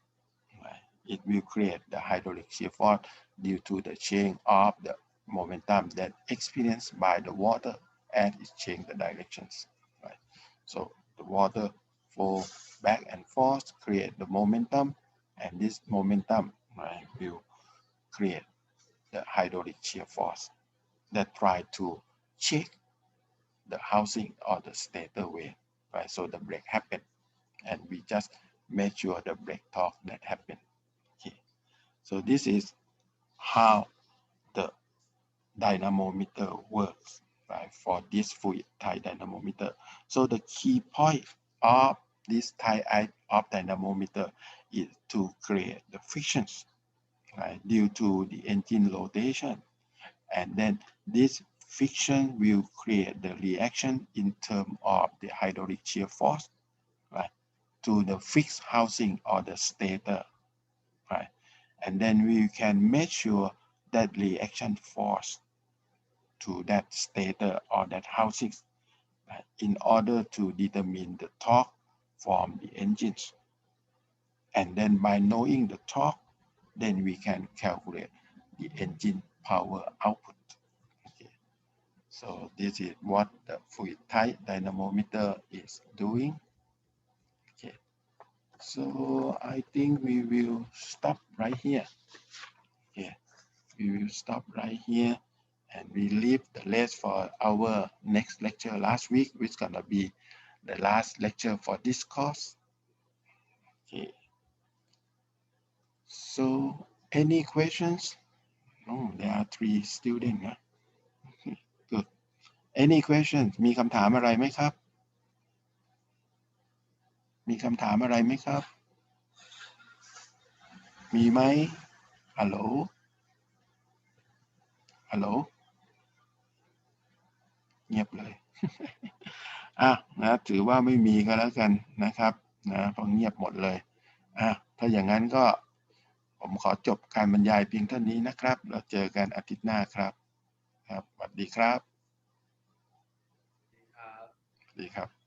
S1: Right? It will create the hydraulic shear force due to the change of the momentum that experienced by the water as it change the directions. Right? So the water flow back and forth, create the momentum, and this momentum, right, will create the hydraulic shear force that try to shake the housing or the stator vane. Right? So the break happened, and we just measure the break torque that happened. Okay. So this is how the dynamometer works, right, for this fluid type dynamometer. So the key point of this type of dynamometer is to create the frictions, right, due to the engine rotation. And then this friction will create the reaction in terms of the hydraulic shear force, right, to the fixed housing or the stator, right? And then we can measure that reaction force to that stator or that housing in order to determine the torque from the engines. And then by knowing the torque, then we can calculate the engine power output. Okay. So this is what the fluid type dynamometer is doing. Okay. So I think we will stop right here. Okay. We will stop right here, and we leave the rest for our next lecture last week, which is gonna be the last lecture for this course. Okay. So any questions? Oh, there are 3 students. Huh? Good. Any questions? มีคำถามอะไรไหมครับ มีคำถามอะไรไหมครับ มีไหมฮัลโหลฮัลโหลเงียบเลย นะถือว่าไม่มีก็แล้วกันนะครับนะเพราะเงียบหมดเลยถ้าอย่างนั้นก็ผมขอจบการบรรยายเพียงเท่านี้นะครับเราเจอกันอาทิตย์หน้าครับสวัสดีครับสวัสดีครับ